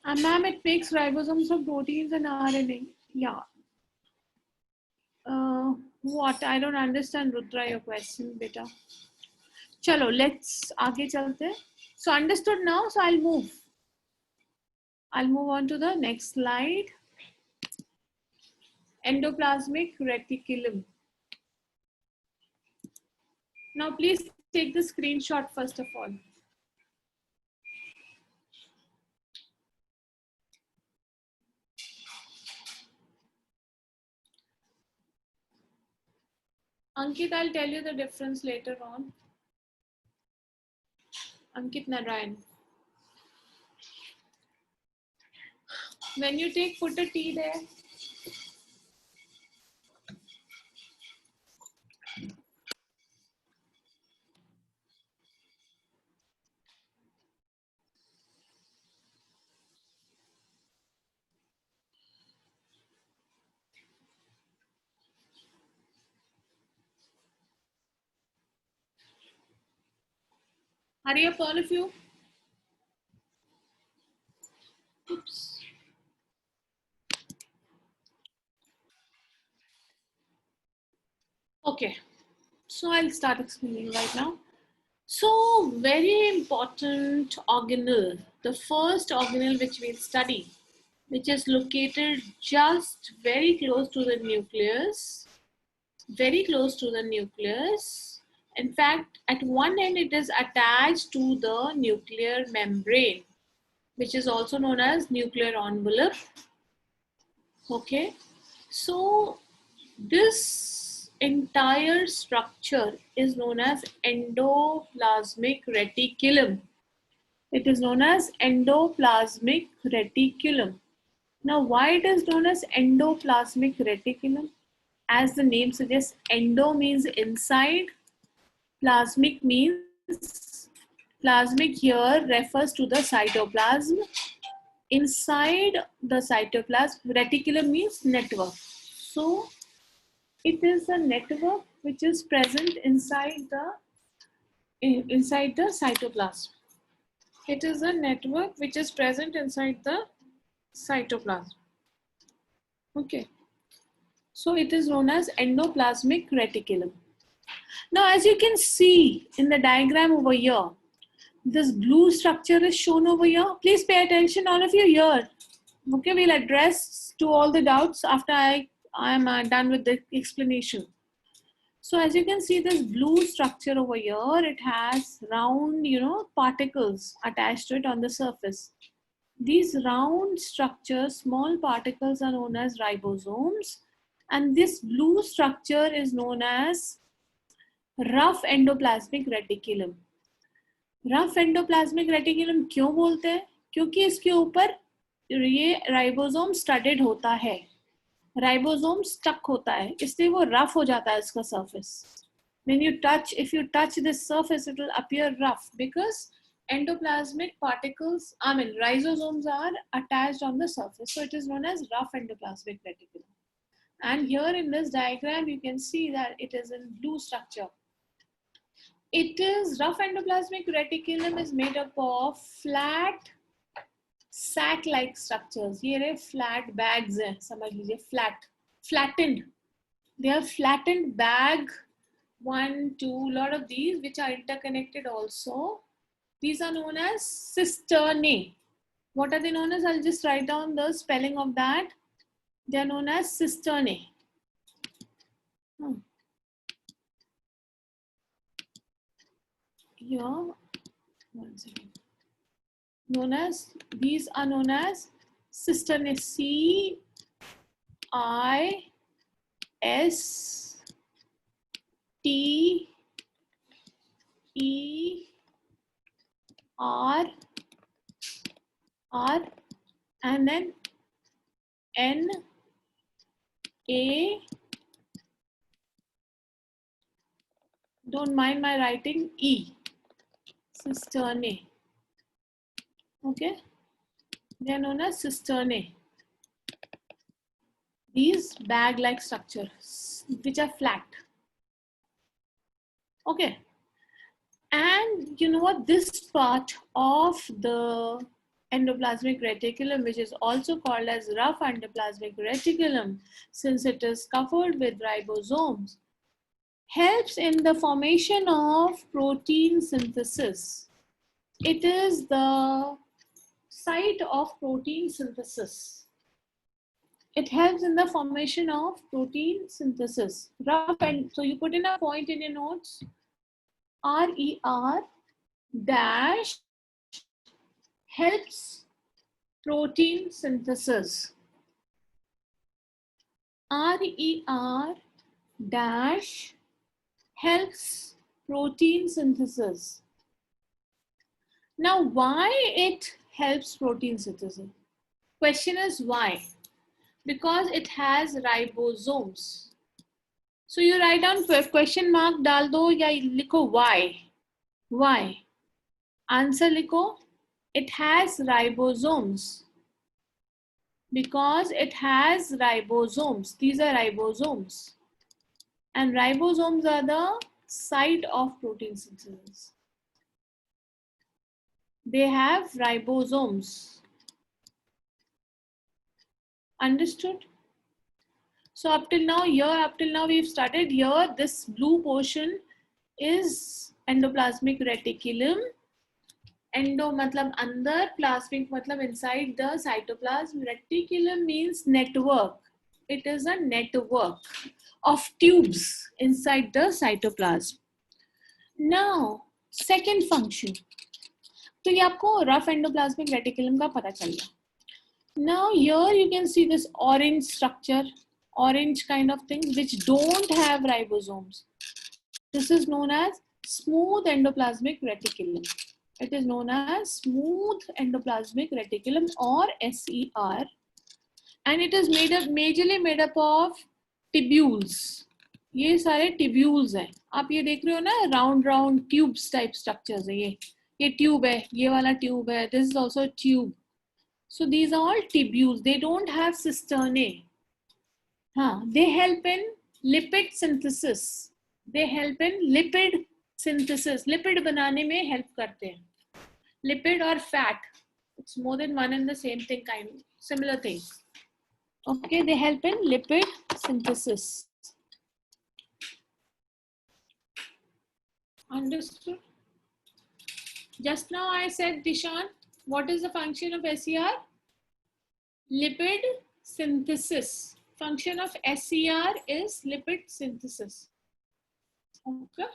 And ma'am, it makes ribosomes of proteins and RNA. Yeah. What? I don't understand, Rudra, your question, beta. Chalo, let's आगे चलते. So understood now. So I'll move. I'll move on to the next slide. Endoplasmic reticulum. Now please take the screenshot first of all. Ankit, I'll tell you the difference later on. Ankit Narayan. When you take, put a T there. Hurry up, all of you. Oops. Okay, so I'll start explaining right now. So, very important organelle, the first organelle which we'll study, which is located just very close to the nucleus, very close to the nucleus. In fact, at one end it is attached to the nuclear membrane, which is also known as nuclear envelope. Okay, so this entire structure is known as endoplasmic reticulum. It is known as endoplasmic reticulum. Now, why it is known as endoplasmic reticulum? As the name suggests, endo means inside, plasmic means, plasmic here refers to the cytoplasm. Inside the cytoplasm, reticulum means network. So, it is a network which is present inside the cytoplasm. It is a network which is present inside the cytoplasm. Okay. So it is known as endoplasmic reticulum. Now, as you can see in the diagram over here, this blue structure is shown over here. Please pay attention, all of you here. Okay, we'll address to all the doubts after I am done with the explanation. So as you can see, this blue structure over here, it has round, particles attached to it on the surface. These round structures, small particles, are known as ribosomes. And this blue structure is known as rough endoplasmic reticulum. Rough endoplasmic reticulum क्यों बोलते हैं? क्योंकि इसके ऊपर ये ribosome studded होता है, ribosome stuck होता है, इसलिए वो रफ हो जाता है इसका surface. When you touch, if you touch this surface, it will appear rough because endoplasmic particles, ribosomes are attached on the surface. So it is known as rough endoplasmic reticulum. And here in this diagram, you can see that it is in blue structure. It is rough endoplasmic reticulum is made up of flat sac-like structures. ये रहे flat bags हैं, समझ लीजिए, flattened. They are flattened bag, 1, 2, lot of these which are interconnected also. These are known as cisternae. What are they known as? I'll just write down the spelling of that. They are known as cisternae. Here, one second. These are known as cisternae. C-I-S-T-E-R and then N-A. Don't mind my writing, E. Cisternae. Okay, they are known as cisternae. These bag-like structures which are flat. Okay, and you know what? This part of the endoplasmic reticulum, which is also called as rough endoplasmic reticulum, since it is covered with ribosomes, helps in the formation of protein synthesis. It is the site of protein synthesis. It helps in the formation of protein synthesis. Rough and so you put in a point in your notes. RER dash helps protein synthesis. RER dash helps protein synthesis. Now, why it helps protein synthesis? Question is why? Because it has ribosomes. So you write down question mark डाल दो या लिखो why? Why? Answer लिखो. It has ribosomes. Because it has ribosomes. These are ribosomes. And ribosomes are the site of protein synthesis. They have ribosomes. Understood? So up till now we've started here. This blue portion is endoplasmic reticulum. Endo matlab andar, plasmic matlab inside the cytoplasm. Reticulum means network. It is a network of tubes inside the cytoplasm. Now, second function. तो ये आपको rough endoplasmic reticulum का पता चल गया. Now here you can see this orange structure, orange kind of things which don't have ribosomes. This is known as smooth endoplasmic reticulum. It is known as smooth endoplasmic reticulum or SER, and it is majorly made up of tubules. ये सारे tubules हैं. आप ये देख रहे हो ना, round tubes type structures है ये tube है, ये वाला tube है. This is also a tube. So these are all tubules. They don't have cisternae. They help in lipid synthesis. They help in lipid synthesis. Lipid बनाने में help करते हैं. Lipid or fat. It's more than one and the same thing, similar thing. Okay, they help in lipid synthesis. Understood? Just now I said, Dishan, what is the function of SER? Lipid synthesis. Function of SER is lipid synthesis. Okay.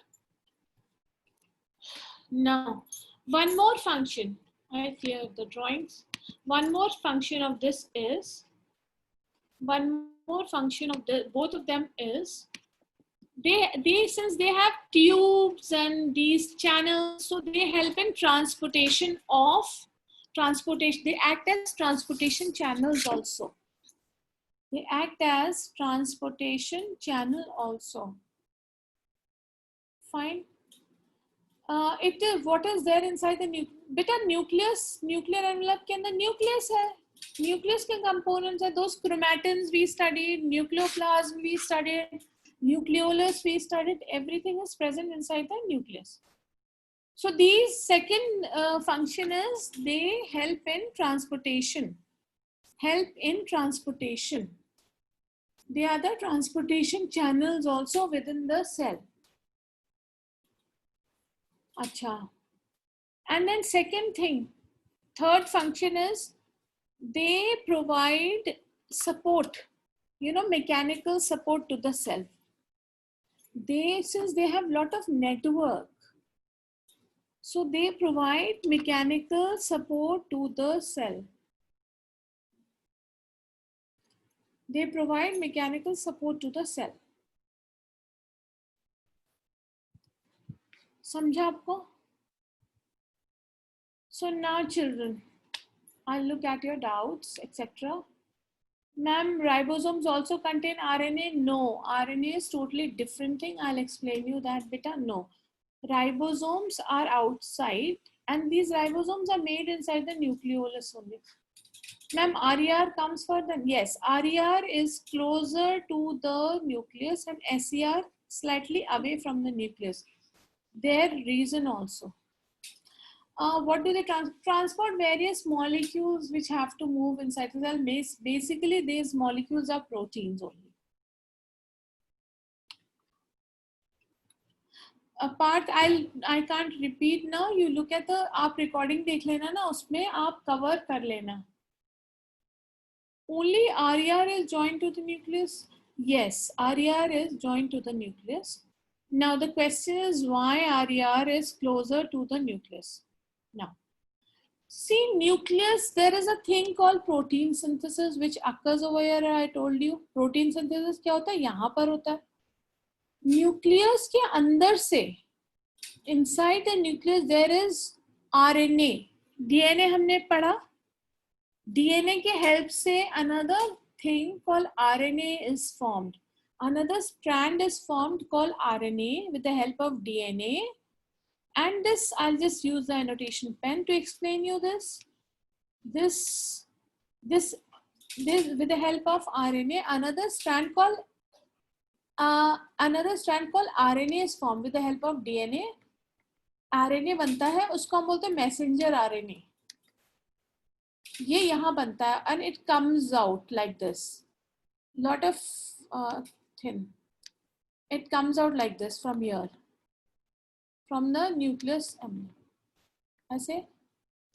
Now, one more function. I clear the drawings. One more function of this is, both of them is, they since they have tubes and these channels, so they help in transportation. They act as transportation channels also. They act as transportation channel also. Fine. What is there inside the nucleus? Nuclear envelope के अंदर nucleus है. Nucleus के components है. Those chromatins we studied, nucleoplasm we studied, nucleolus we studied. Everything is present inside the nucleus. So these second function is they help in transportation. Help in transportation. They are the transportation channels also within the cell. Acha. And then second thing, third function is they provide support, mechanical support to the cell. Since they have lot of network, so they provide mechanical support to the cell. They provide mechanical support to the cell. समझा आपको? So now children, I'll look at your doubts, etc. Ma'am, ribosomes also contain RNA? No, RNA is totally different thing. I'll explain you that, beta. No, ribosomes are outside and these ribosomes are made inside the nucleolus only. Ma'am, RER comes for the, yes, RER is closer to the nucleus and SER slightly away from the nucleus. Their reason also. What do they transport? Various molecules which have to move inside the cell. Basically, these molecules are proteins only. A part I can't repeat now. You look at the आप recording देख लेना ना, उसमें आप cover कर लेना. Only RER is joined to the nucleus. Yes, RER is joined to the nucleus. Now the question is why RER is closer to the nucleus. Now, see nucleus, there is a thing called protein synthesis which occurs over here. I told you protein synthesis क्या होता है, यहाँ पर होता है. Nucleus के अंदर से, inside the nucleus there is RNA. DNA हमने पढ़ा. DNA के help से another thing called RNA is formed. Another strand is formed called RNA with the help of DNA. And this, I'll just use the annotation pen to explain you this. This with the help of RNA, another strand called RNA is formed with the help of DNA. RNA बनता है, उसको हम बोलते हैं messenger RNA. ये यहाँ बनता है and it comes out like this. Lot of thin. It comes out like this from here, from the nucleus. ऐसे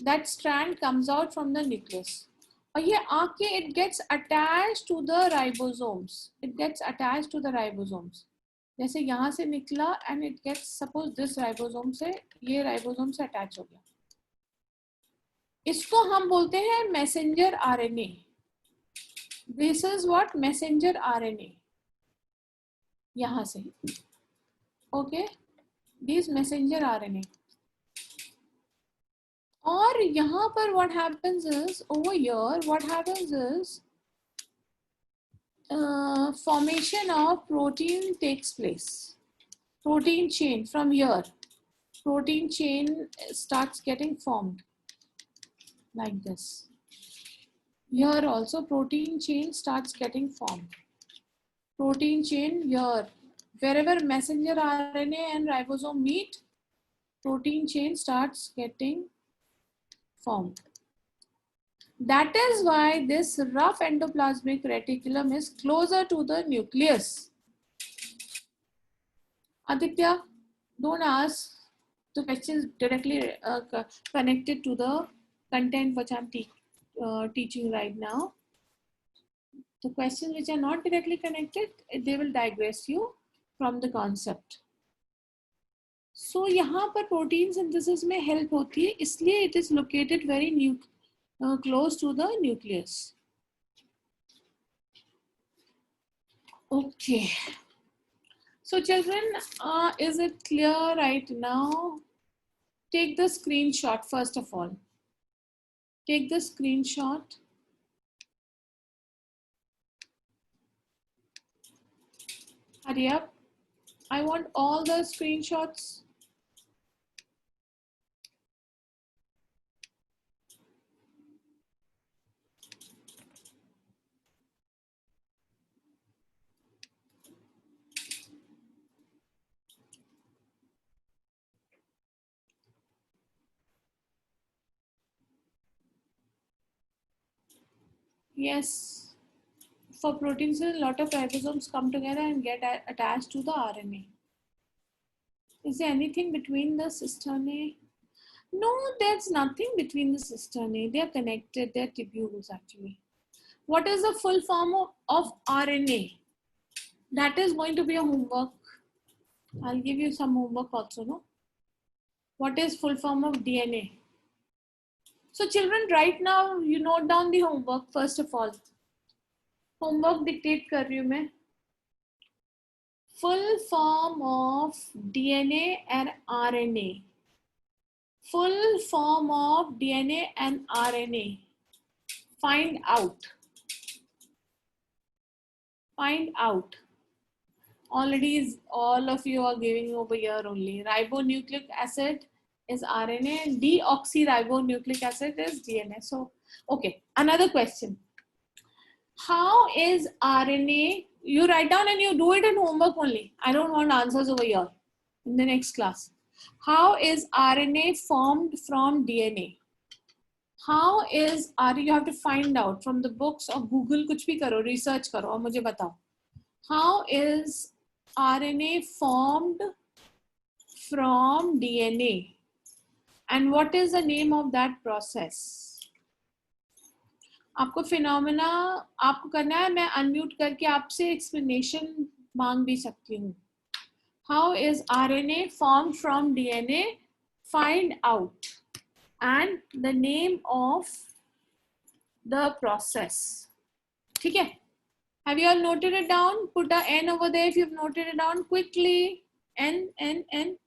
that strand comes out from the nucleus. और ये आके it gets attached to the ribosomes. It gets attached to the ribosomes. जैसे यहाँ से निकला and it gets, suppose this ribosome से, ये ribosome से attach हो गया. इसको हम बोलते हैं messenger RNA. This is what messenger RNA. यहाँ से. Okay. These messenger RNA. और यहाँ पर what happens is, over here what happens is formation of protein takes place. Protein chain from here. Protein chain starts getting formed like this. Here also protein chain starts getting formed. Protein chain here. Wherever messenger RNA and ribosome meet, protein chain starts getting formed. That is why this rough endoplasmic reticulum is closer to the nucleus. Aditya, don't ask the questions directly connected to the content which I'm teaching right now. The questions which are not directly connected, they will digress you from the concept. So यहाँ पर protein synthesis में help होती है, इसलिए it is located very close to the nucleus. Okay. So children, is it clear right now? Take the screenshot first of all. Take the screenshot. Hurry up. I want all the screenshots. Yes, for proteins, a lot of ribosomes come together and get attached to the RNA. Is there anything between the cisternae? No, there's nothing between the cisternae. They are connected. They're tubules actually. What is the full form of RNA? That is going to be a homework. I'll give you some homework also, no? What is full form of DNA? So children, right now, you note down the homework first of all. Homework dictate कर रही हूँ मैं. Full form of DNA and RNA. Full form of DNA and RNA. Find out. Find out. Already all of you are giving over here only. Ribonucleic acid is RNA and deoxyribonucleic acid is DNA. So, okay, another question. How is RNA? You write down and you do it in homework only. I don't want answers over here in the next class. How is RNA formed from DNA? How is RNA? You have to find out from the books or Google. कुछ भी करो, research करो और मुझे बताओ. How is RNA formed from DNA? And what is the name of that process? आपको phenomena आपको करना है, मैं अनम्यूट करके आपसे एक्सप्लेनेशन मांग भी सकती हूँ. How is RNA formed from DNA? Find out. And the name of the process. ठीक है? Have you all noted it down? Put a N over there if you've noted it down quickly. N, N, N.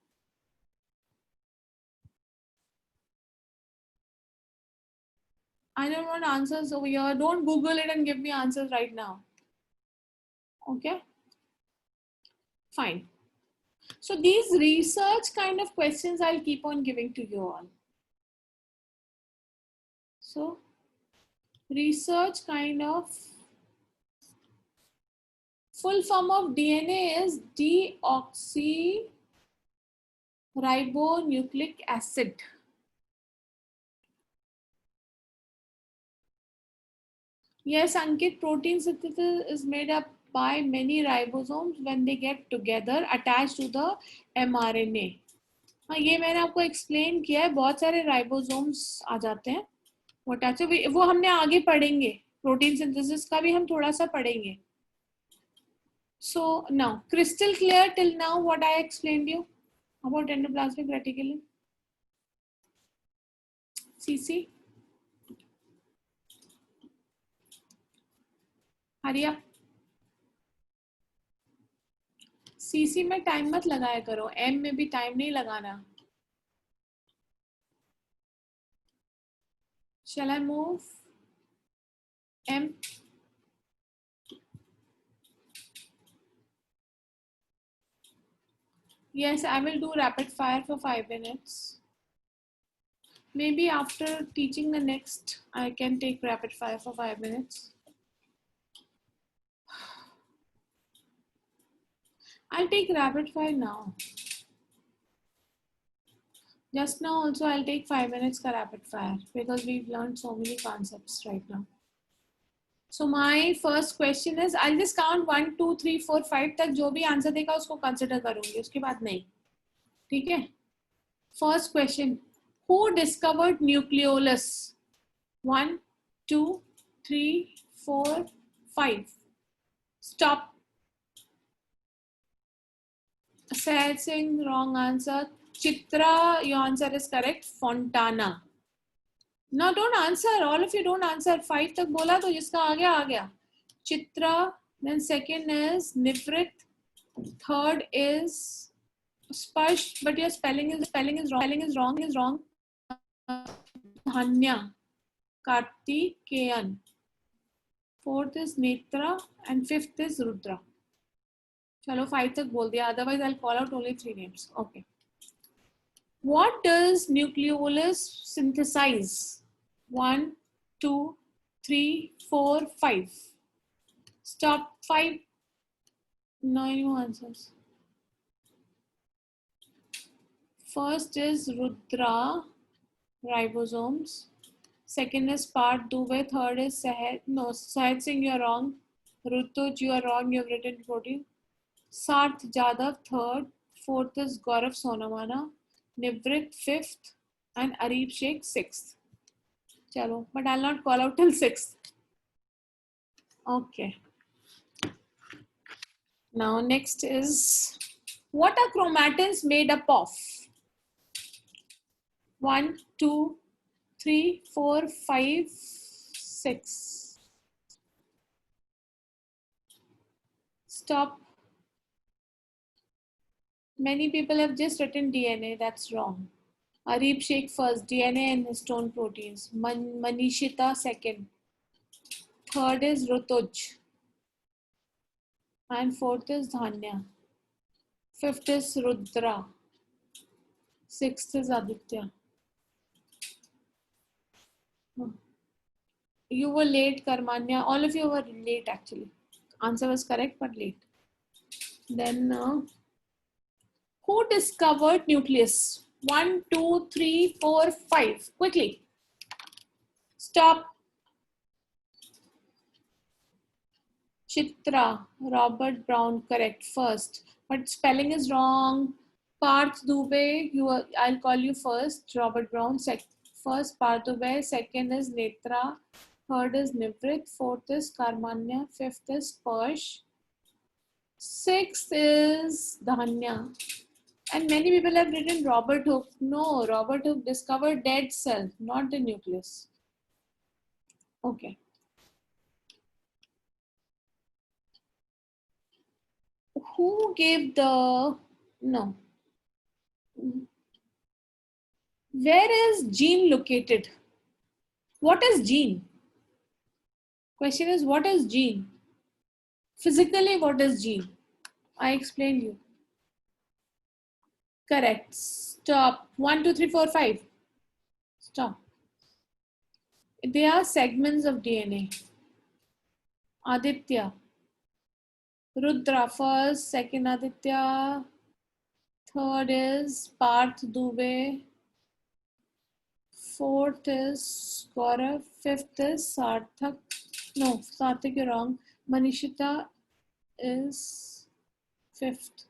I don't want answers over here. Don't Google it and give me answers right now. Okay? Fine. So these research kind of questions I'll keep on giving to you all. So research kind of full form of DNA is deoxyribonucleic acid. Yes, Ankit, protein synthesis is made up by many ribosomes when they get together attached to the mRNA. हाँ, ये मैंने आपको explain किया है. बहुत सारे ribosomes आ जाते हैं. वो हमने आगे पढ़ेंगे. Protein synthesis का भी हम थोड़ा सा पढ़ेंगे. So now, crystal clear till now what I explained you about endoplasmic reticulum. CC. Hurry up. CC में टाइम मत लगाया करो, M में भी टाइम नहीं लगाना. Shall I move? M. Yes, I will do rapid fire for 5 minutes. Maybe after teaching the next, I can take rapid fire for 5 minutes. I'll take rapid fire now. Just now also I'll take 5 minutes ka rapid fire because we've learned so many concepts right now. So my first question is, I'll just count 1, 2, 3, 4, 5 तक जो भी answer देगा उसको consider करूंगी, उसके बाद नहीं. ठीक है? First question, who discovered nucleolus? 1, 2, 3, 4, 5. Stop. Said Singh, wrong answer. Chitra, your answer is correct. Fontana. No, don't answer. All of you don't answer. 5 तक बोला तो जिसका आ गया. Chitra. Then second is Nifrit. Third is Sparsh, but your spelling is wrong. Dhanya. Kartikeyan. Fourth is Netra and fifth is Rudra. Chalo 5 तक बोल दिया. Otherwise, I'll call out only 3 names. Okay. What does nucleolus synthesize? 1, 2, 3, 4, 5. Stop. 5. No more answers. First is Rudra, ribosomes. Second is Parth Dubey. Third is Sahaj Singh, you are wrong. Rutuj, you are wrong. You have written protein. Sarth Jadhav, third. Fourth is Gaurav Sonamana. Nivrit, fifth. And Arif Sheikh, sixth. Chalo, but I'll not call out till 6th. Okay. Now next is, what are chromatins made up of? 1, 2, 3, 4, 5, 6. Stop. Many people have just written DNA. That's wrong. Arif Sheikh first, DNA and histone proteins. Manishita second. Third is Rutuj. And fourth is Dhanya. Fifth is Rudra. Sixth is Aditya. You were late, Karmanya. All of you were late actually. Answer was correct but late. Then Who discovered nucleus? 1, 2, 3, 4, 5. Quickly. Stop. Chitra, Robert Brown, correct first. But spelling is wrong. Parth Dubey, I'll call you first. Robert Brown, first Parth Dubey, second is Netra, third is Nivrit, fourth is Karmanya, fifth is Persh, sixth is Dhanya. And many people have written Robert Hooke. No, Robert Hooke discovered dead cell, not the nucleus. Okay. Who gave the, no. Where is gene located? What is gene? Question is, what is gene? Physically, what is gene? I explained you. Correct. Stop. 1, 2, 3, 4, 5. Stop. They are segments of DNA. Aditya. Rudra first, second Aditya. Third is Parth Dubey. Fourth is Gaurav. Fifth is Sarthak. No, Sarthak, you're wrong. Manishita is fifth.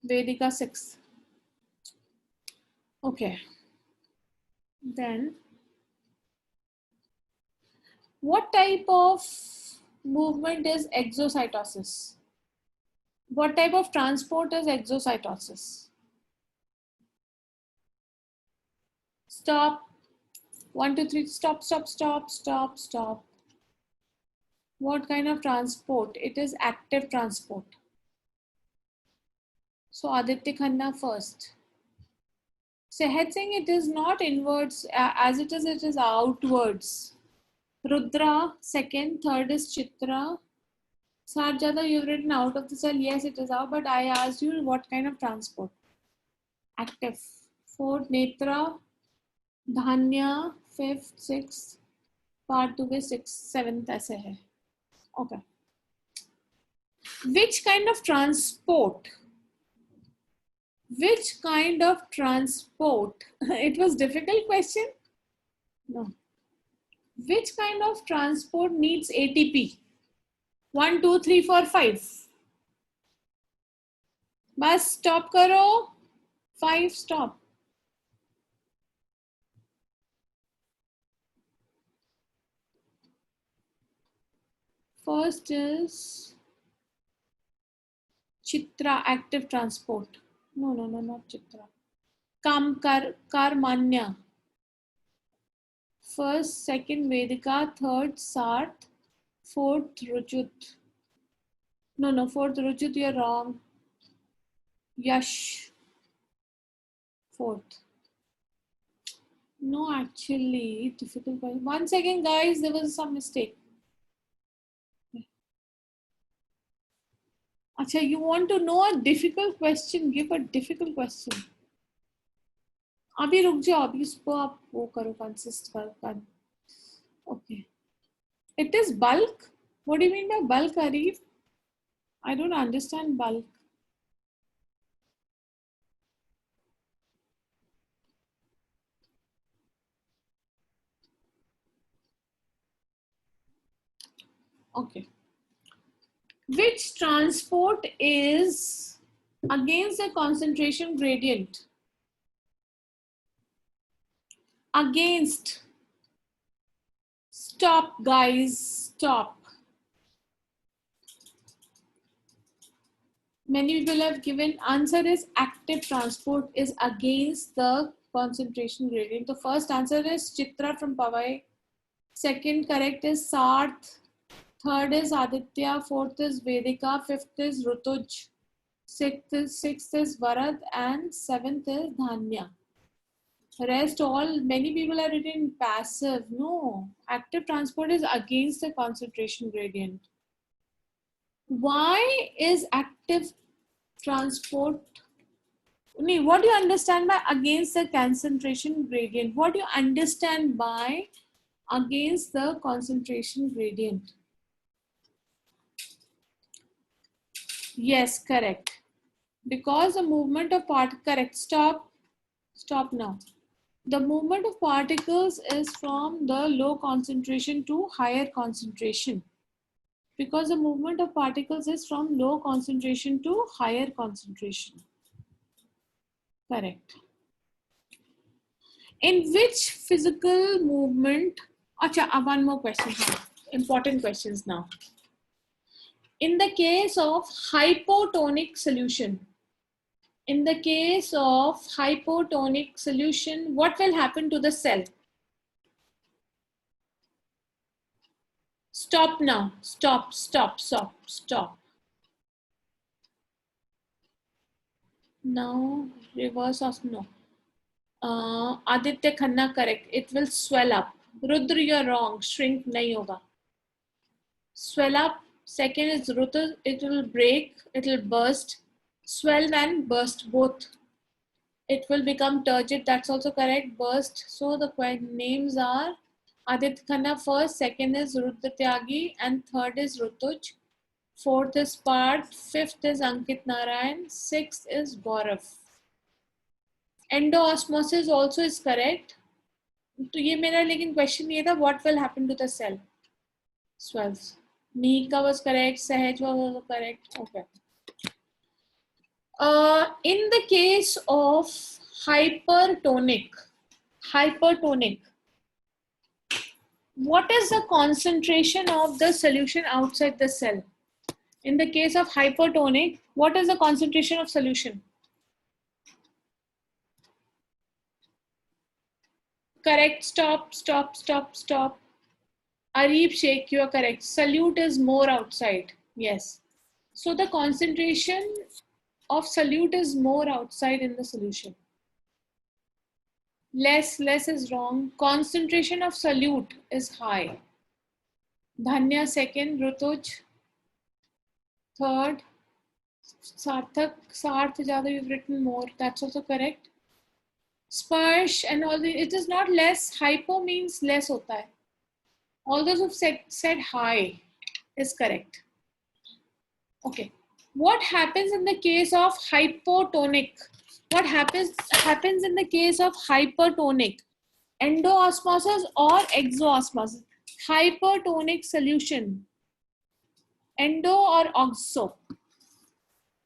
Vedika sixth. Okay. Then, what type of movement is exocytosis? What type of transport is exocytosis? Stop. 1, 2, 3. Stop, stop, stop, stop, stop. What kind of transport? It is active transport. So Aditya Khanna first. Sehat Singh, it is not inwards as it is outwards. Rudra second, third is Chitra. Sarjada, you've written out of the cell. Yes, it is out, but I asked you what kind of transport. Active. Fourth, Netra. Dhanya, fifth, sixth. Part 2 में 6th, 7th ऐसे है. Okay. Which kind of transport? Which kind of transport? It was difficult question. No. Which kind of transport needs ATP? 1, 2, 3, 4, 5. बस stop करो. 5 stop. First is Chitra, active transport. No, not Chitra. Karmanya. First, second Vedika, third Sarth, fourth Rujut. No, fourth Rujut, you're wrong. Yash. Fourth. No, actually, difficult question. 1 second, guys, there was some mistake. Acha, you want to know a difficult question? Give a difficult question. अभी रुक जाओ, अभी इसको आप वो करो, consist कर. Okay. It is bulk. What do you mean by bulk, Arif? I don't understand bulk. Okay. Which transport is against the concentration gradient? Against. Stop, guys. Stop. Many people have given answer is active transport is against the concentration gradient. The first answer is Chitra from Pavai. Second correct is Sarth. Third is Aditya. Fourth is Vedika. Fifth is Rutuj. Sixth is Varad. And seventh is Dhanya. Rest all, many people are written passive. No, active transport is against the concentration gradient. Why is active transport? What do you understand by against the concentration gradient? What do you understand by against the concentration gradient? Yes, correct. Because the movement of particles, correct, stop now. The movement of particles is from the low concentration to higher concentration. Because the movement of particles is from low concentration to higher concentration. Correct. In which physical movement, acha, one more question, important questions now. In the case of hypotonic solution, what will happen to the cell? Stop now. Stop. Now, reverse of no. Aditya Khanna, correct. It will swell up. Rudra, you're wrong. Shrink nahi hoga. Swell up. Second is Rudra. It will break. It will burst. Swell and burst both. It will become turgid. That's also correct. Burst. So the names are Aditya Khanna first. Second is Rudra Tyagi. And third is Rutuj. Fourth is Parth. Fifth is Ankit Narayan. Sixth is Gaurav. Endoosmosis also is correct. तो ये मेरा लेकिन question ये था what will happen to the cell? Swells. Mika was correct. Sahaj was also correct. Okay. In the case of hypertonic, what is the concentration of the solution outside the cell? In the case of hypertonic, what is the concentration of solution? Correct. Stop. Arif Sheikh, you are correct. Solute is more outside. Yes. So the concentration of solute is more outside in the solution. Less is wrong. Concentration of solute is high. Dhanya second, Rutuj third, Sarthak, you've written more. That's also correct. Sparsh and all the, it is not less. Hypo means less hota hai. All those who've said high is correct. Okay. What happens in the case of hypotonic? What happens in the case of hypertonic? Endoosmosis or exoosmosis? Hypertonic solution. Endo or oxo?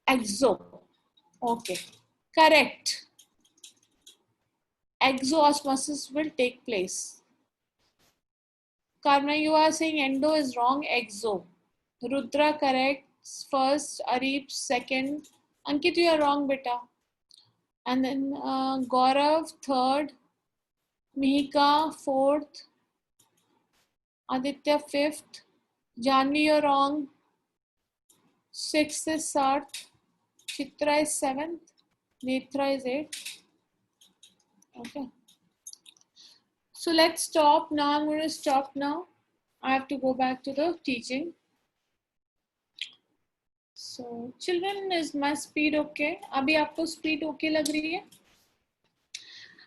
Exo. Okay. Correct. Exoosmosis will take place. Karna, you are saying endo is wrong. Exo. Rudra correct. First. Arif second. Ankit, you are wrong, beta. And then Gaurav third. Mihika fourth. Aditya fifth. Janvi, you're wrong. Sixth is Sarth. Chitra is seventh. Netra is eighth. Okay. So let's stop now. I'm going to stop now. I have to go back to the teaching. So children, is my speed okay? अभी आपको speed okay लग रही है?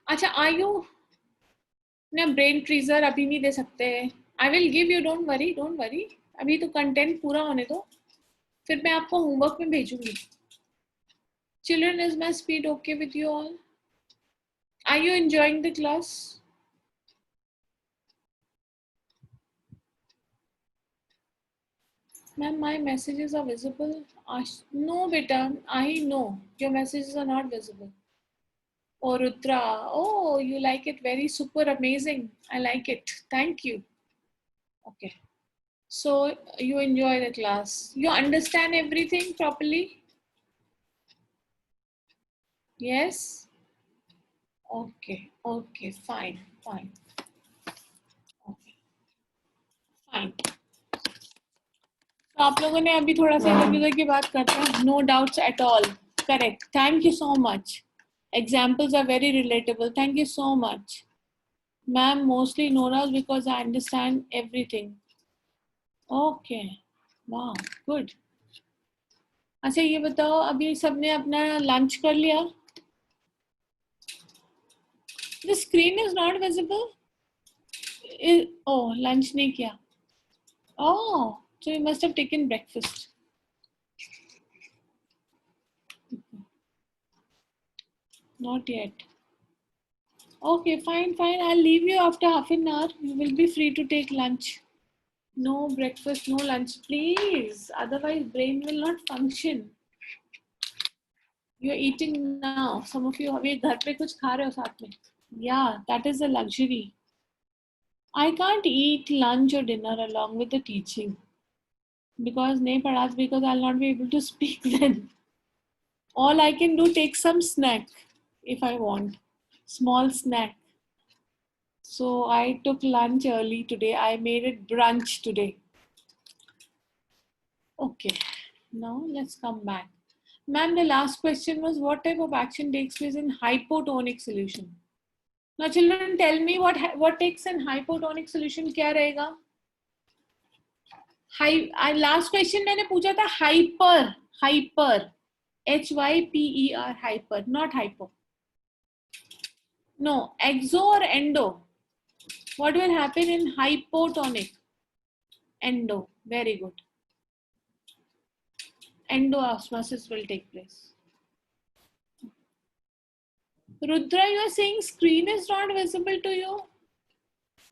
अच्छा, are you? ना brain freezer अभी नहीं दे सकते. I will give you. Don't worry. अभी तो content पूरा होने दो. फिर मैं आपको homework में भेजूंगी. Children, is my speed okay with you all? Are you enjoying the class? Ma'am, my messages are visible. No, beta, I know your messages are not visible. Oh, Rudra, oh, you like it, very super amazing. I like it. Thank you. Okay. So you enjoy the class. You understand everything properly? Yes? Okay, fine. Okay. Fine. तो आप लोगों ने अभी थोड़ा सा इधर की बात करते हैं. No doubts at all. Correct. Thank you so much. Examples are very relatable. Thank you so much. Ma'am, mostly Nora's because I understand everything. Okay. Wow, good. अच्छा ये बताओ अभी सबने अपना lunch कर लिया? The screen is not visible. Oh, lunch नहीं किया. Oh, so you must have taken breakfast. Not yet. Okay, fine. I'll leave you after half an hour. You will be free to take lunch. No breakfast, no lunch, please. Otherwise, brain will not function. You're eating now. Some of you अभी घर पे कुछ खा रहे हो साथ में. Yeah, that is a luxury. I can't eat lunch or dinner along with the teaching because I'll not be able to speak then. All I can do, take some snack if I want, small snack. So I took lunch early today. I made it brunch today. Okay, now let's come back. Ma'am, the last question was what type of action takes place in hypotonic solution? Now children, tell me what takes in hypotonic solution क्या रहेगा? Last question मैंने पूछा था hyper, HYPER, hyper, not hypo. No, exo or endo. What will happen in hypotonic? Endo. Very good. Endoosmosis will take place. Rudra, you are saying screen is not visible to you.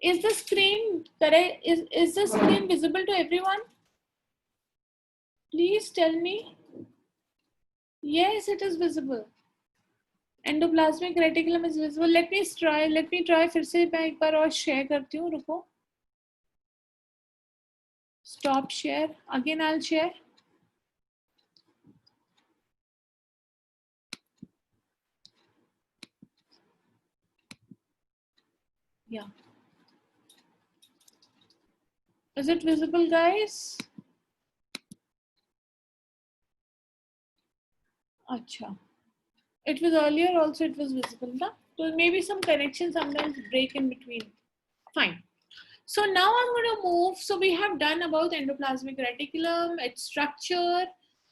Is the screen correct? Is the screen visible to everyone? Please tell me. Yes, it is visible. Endoplasmic reticulum is visible. Let me try. फिर से मैं एक बार और share करती हूँ. रुको. Stop share. Again, I'll share. Yeah. Is it visible, guys? Acha. It was earlier also, it was visible. Na? So maybe some connection sometimes break in between. Fine. So now I'm going to move. So we have done about endoplasmic reticulum, its structure.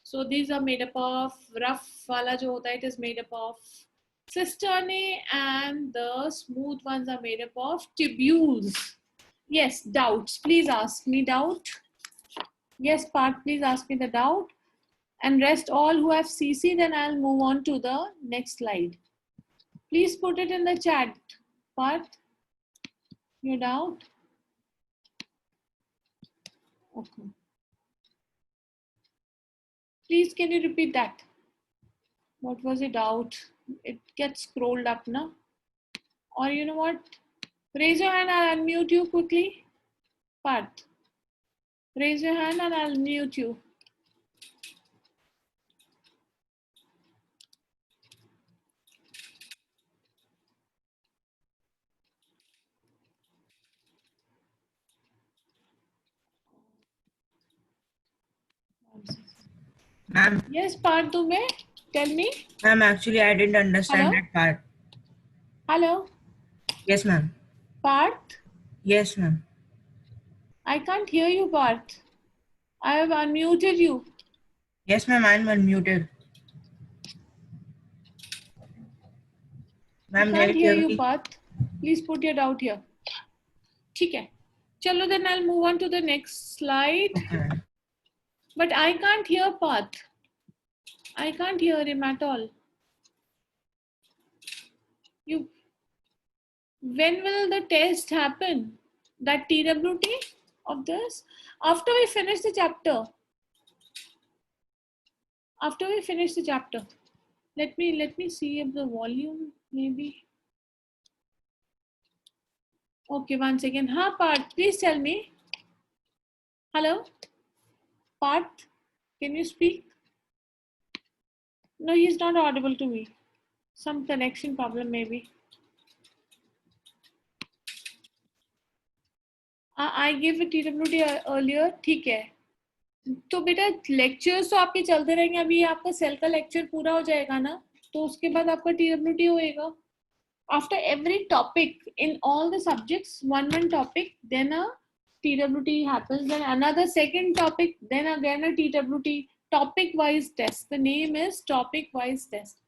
So these are made up of rough wala jo hota hai, it is made up of cisternae, and the smooth ones are made up of tubules. Yes, doubts. Please ask me doubt. Yes, Parth, please ask me the doubt. And rest all who have CC, then I'll move on to the next slide. Please put it in the chat. Parth, your doubt? Okay. Please, can you repeat that? What was the doubt? It gets scrolled up, no? Or you know what? Raise your hand, I'll unmute you quickly. Parth, raise your hand and I'll mute you. Ma'am. Yes, Parth, tell me. Ma'am, actually, I didn't understand that part. Hello. Yes, ma'am. Parth? Yes, ma'am. I can't hear you, Parth. I have unmuted you. Yes, ma'am, I'm unmuted. I can't hear you, Parth. Please put your doubt here. Okay. Chalo, then I'll move on to the next slide. Okay. But I can't hear Parth. I can't hear him at all. When will the test happen? That TWT of this? After we finish the chapter. After we finish the chapter. Let me see if the volume maybe. Okay, one second. Ha, Parth, please tell me. Hello? Parth, can you speak? No, he's not audible to me. Some connection problem maybe. I gave a TWT earlier. ठीक है. तो बेटा lectures तो आपके चलते रहेंगे. अभी आपका सेल का लेक्चर पूरा हो जाएगा ना, तो उसके बाद आपका TWT होएगा. After every topic in all the subjects, one topic, then a TWT happens, then another second topic, then again a TWT, topic wise test. The name is topic wise test.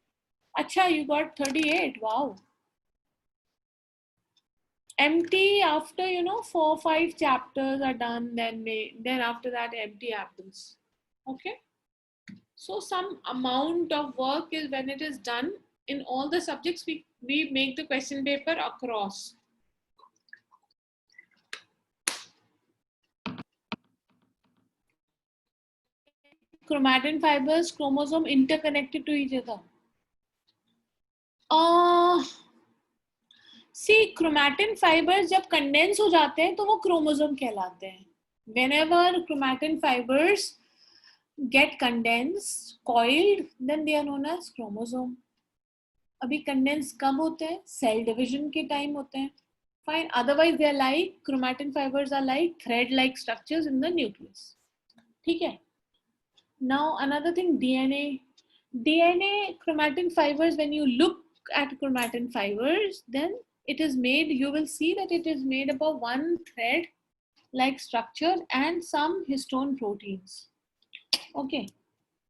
Acha, you got 38. Wow. MT after 4-5 chapters are done, then after that MT happens. Okay. So some amount of work is when it is done, In all the subjects, we make the question paper across. Chromatin fibers, chromosome interconnected to each other. See, chromatin fibers जब condense हो जाते हैं तो वो chromosome कहलाते हैं. Whenever chromatin fibers get condensed, coiled, then they are known as chromosome. अभी condense कब होते हैं? Cell division के time होते हैं. Fine. Otherwise, they are like chromatin fibers are like thread-like structures in the nucleus. ठीक है? Now another thing, DNA. DNA chromatin fibers. When you look at chromatin fibers, then it is made. You will see that it is made up of one thread-like structure and some histone proteins. Okay.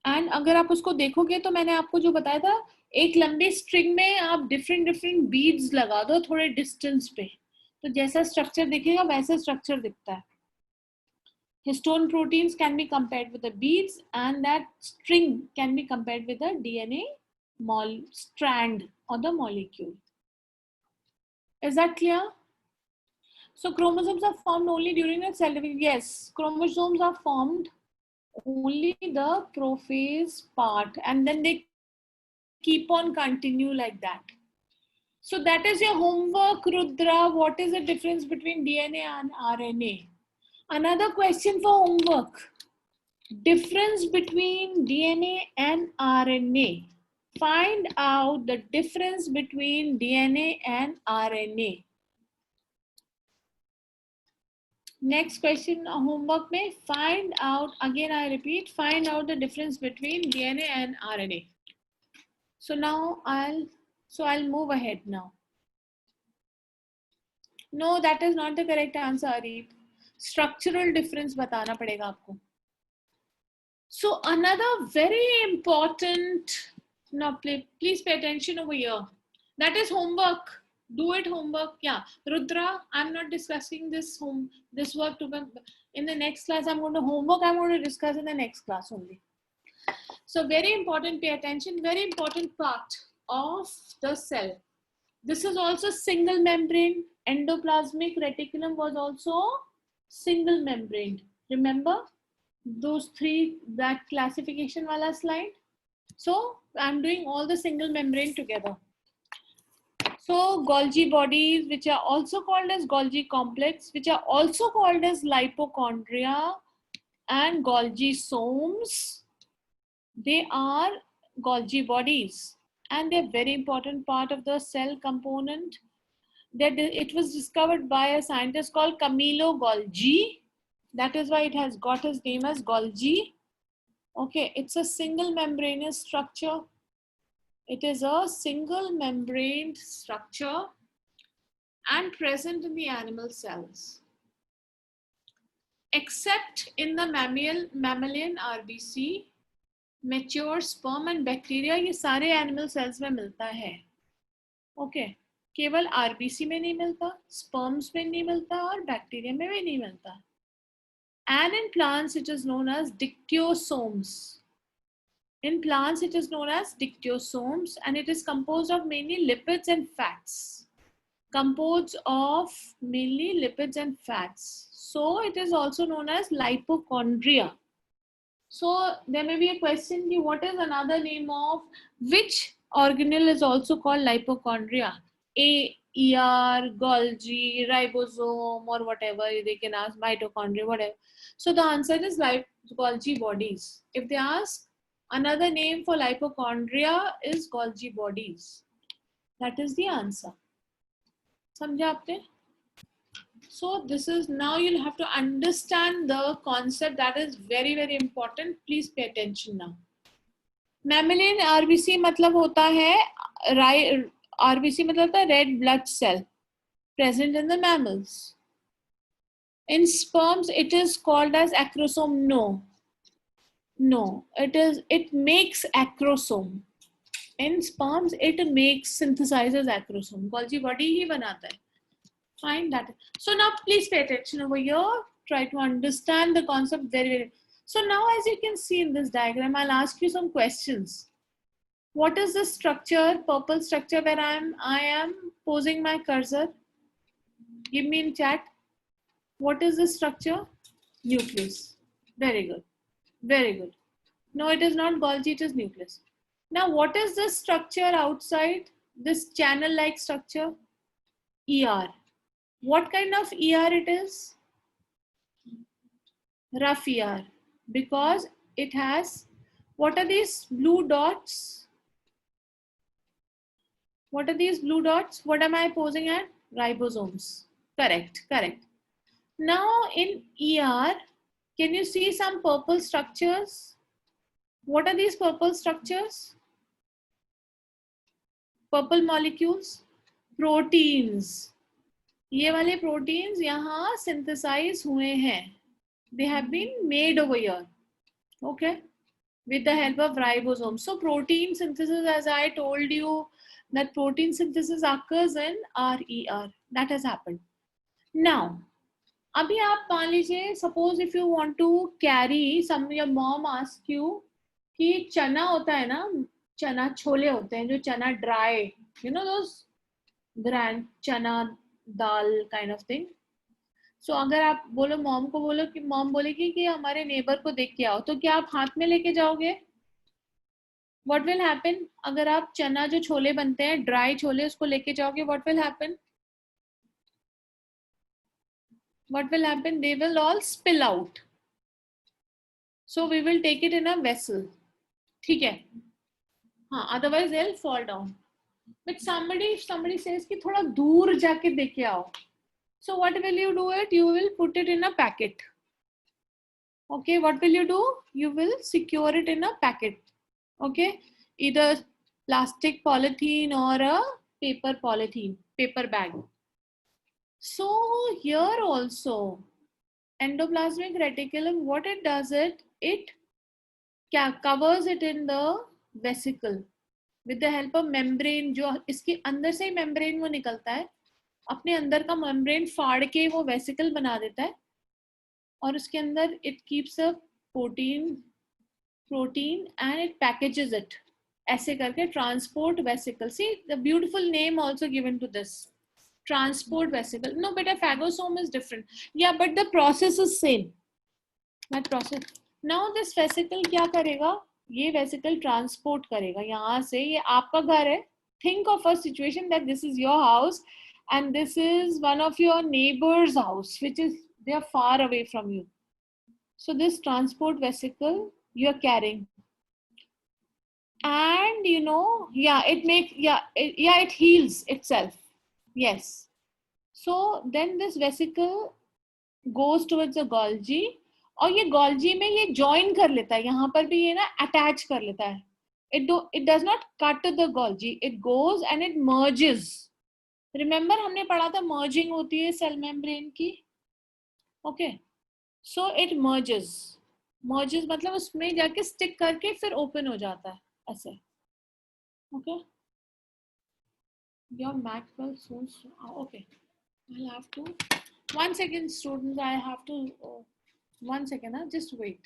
And अगर आप उसको देखोगे तो मैंने आपको जो बताया था, एक लंबी स्ट्रिंग में आप डिफरेंट बीड्स लगा दो थोड़े डिस्टेंस पे, तो जैसा स्ट्रक्चर दिखेगा वैसा स्ट्रक्चर दिखता है. Histone proteins can be compared with the beads, and that string can be compared with the DNA strand or the molecule. Is that clear? So chromosomes are formed only during the cell division. Yes, chromosomes are formed only the prophase part, and then they keep on continue like that. So that is your homework, Rudra. What is the difference between DNA and RNA? Another question for homework. Difference between DNA and RNA. Find out the difference between DNA and RNA. Next question, homework may find out, again I repeat, find out the difference between DNA and RNA. So now I'll move ahead now. No, that is not the correct answer, Arif. Structural difference बताना पड़ेगा आपको. So another very important, now please pay attention over here. That is homework. Do it homework. Yeah, Rudra, I'm not discussing this work in the next class. I'm going to discuss in the next class only. So very important, pay attention, very important part of the cell. This is also single membrane. Endoplasmic reticulum was also single membrane. Remember those three, that classification wala slide? So I'm doing all the single membrane together. So Golgi bodies, which are also called as Golgi complex, which are also called as lipochondria and Golgi somes, they are Golgi bodies, and they're very important part of the cell component. That it was discovered by a scientist called Camillo Golgi. That is why it has got his name as Golgi. Okay, it's a single membranous structure. It is a single membrane structure and present in the animal cells. Except in the mammalian RBC, mature sperm and bacteria, ये सारे animal cells में मिलता है. Okay, केवल RBC में नहीं मिलता, sperms में नहीं मिलता और bacteria में भी नहीं मिलता. And in plants, it is known as dictyosomes. In plants, it is known as dictyosomes, and it is composed of mainly lipids and fats. Composed of mainly lipids and fats. So it is also known as lipochondria. So there may be a question, what is another name of which organelle is also called lipochondria? ER, Golgi, ribosome, or whatever they can ask, mitochondria, whatever. So the answer is Golgi bodies. If they ask, another name for lipochondria is Golgi bodies. That is the answer. समझा आपने? So this is, now you'll have to understand the concept. That is very, very important. Please pay attention now. Mammalian RBC मतलब होता है, RBC मतलब होता है red blood cell present in the mammals. In sperms, it is called as acrosome. No, it makes acrosome. In sperms, it synthesizes acrosome. Golgi body ही बनाता है. Find that. So now please pay attention over here. Try to understand the concept very, very. So now as you can see in this diagram, I'll ask you some questions. What is the structure, purple structure where I am posing my cursor? Give me in chat. What is the structure? Nucleus. Very good. Very good. No, it is not Golgi, it is nucleus. Now, what is the structure outside this channel-like structure? ER. What kind of ER it is? Rough ER. Because it has, what are these blue dots? What are these blue dots? What am I posing at? Ribosomes. Correct, correct. Now in ER, can you see some purple structures? What are these purple structures? Purple molecules? Proteins. ये वाले proteins यहाँ synthesize हुए हैं. They have been made over here. Okay. With the help of ribosomes. So protein synthesis, as I told you, that protein synthesis occurs in RER. That has happened. Now, अभी आप मान लीजिए, suppose if you want to carry, some your mom ask you कि चना होता है ना, चना छोले होते हैं जो चना dry, you know those grand चना दाल kind of thing. So अगर आप बोलो मॉम को, बोलो कि मॉम बोलेगी कि हमारे नेबर को देख के आओ, तो क्या आप हाथ में लेके जाओगे? What will happen? अगर आप चना जो छोले बनते हैं ड्राई छोले उसको लेके जाओगे, what will happen? What will happen? They will all spill out. So we will take it in a vessel. ठीक है? हाँ, otherwise they'll fall down. But if somebody says कि थोड़ा दूर जाके देके आओ, so what will you do it? You will put it in a packet. Okay, what will you do? You will secure it in a packet. Okay, either plastic polythene or a paper bag. So here also, endoplasmic reticulum, what it does it covers it in the vesicle with the help of membrane. जो इसके अंदर से ही membrane वो निकलता है, अपने अंदर का membrane फाड़ के वो vesicle बना देता है, और उसके अंदर it keeps a protein and it packages it. ऐसे करके transport vesicle. See the beautiful name also given to this. Transport vesicle. No, but a phagosome is different. Yeah, but the process is same. That process. Now this vesicle क्या करेगा? ये vesicle transport करेगा यहाँ से. ये आपका घर है. Think of a situation that this is your house and this is one of your neighbor's house, which is they are far away from you. So this transport vesicle you are carrying, and you know, it heals itself. Yes. So then this vesicle goes towards the Golgi, और ये Golgi में ये join कर लेता है, यहाँ पर भी ये ना attach कर लेता है. It does not cut the Golgi. It goes and it merges. Remember हमने पढ़ा था merging होती है cell membrane की. Okay. So it merges. Merges मतलब उसमें जाके stick करके फिर open हो जाता है ऐसे. Okay. Your Mac will soon. Okay. I'll have to. 1 second, students. I have to. 1 second. Just wait.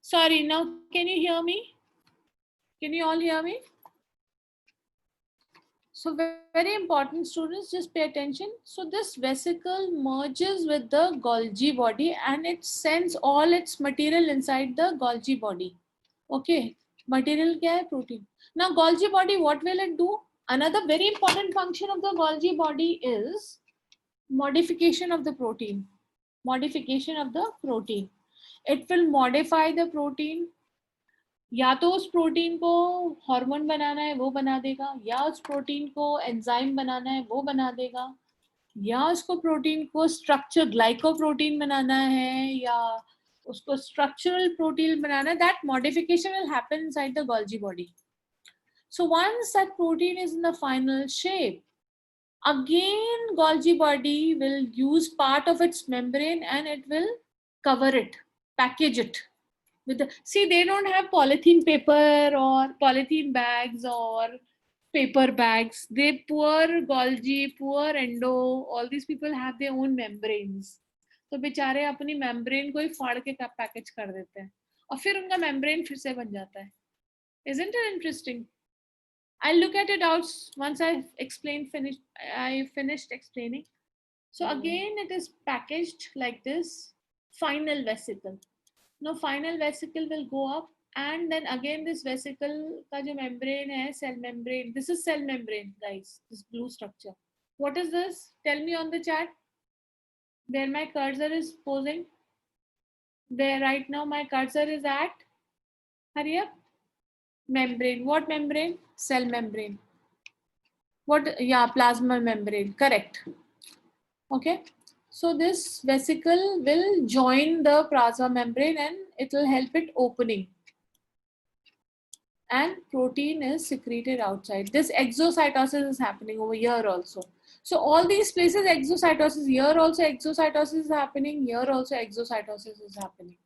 Sorry, now can you hear me? Can you all hear me? So very important, students, just pay attention. So this vesicle merges with the Golgi body and it sends all its material inside the Golgi body. Okay, material kya hai? Protein. Now Golgi body, what will it do? Another very important function of the Golgi body is modification of the protein. Modification of the protein. It will modify the protein. या तो उस protein को hormone बनाना है वो बना देगा, या उस प्रोटीन को एंजाइम बनाना है वो बना देगा, या उसको प्रोटीन को स्ट्रक्चर ग्लाइकोप्रोटीन बनाना है, या उसको स्ट्रक्चरल प्रोटीन बनाना है. That modification will happen inside the Golgi body. So once that protein is in the final shape, again Golgi body will use part of its membrane and it will cover it, package it with the, see, they don't have polythene paper or polythene bags or paper bags. They poor Golgi, poor Endo, all these people have their own membranes. तो बेचारे अपनी membrane को ही फाड़ के package कर देते हैं और फिर उनका membrane फिर से बन जाता है. Isn't it interesting? I'll look at it out once I finished explaining. So again, it is packaged like this, final vesicle. Now final vesicle will go up and then again this vesicle ka jo membrane hai, cell membrane. This is cell membrane, guys, this blue structure. What is this? Tell me on the chat. Where my cursor is posing. There right now my cursor is at, hurry up. Membrane. What membrane? Cell membrane. What? Yeah, plasma membrane. Correct. Okay. So this vesicle will join the plasma membrane and it will help it opening. And protein is secreted outside. This exocytosis is happening over here also. So all these places exocytosis, here also exocytosis is happening, here also exocytosis is happening.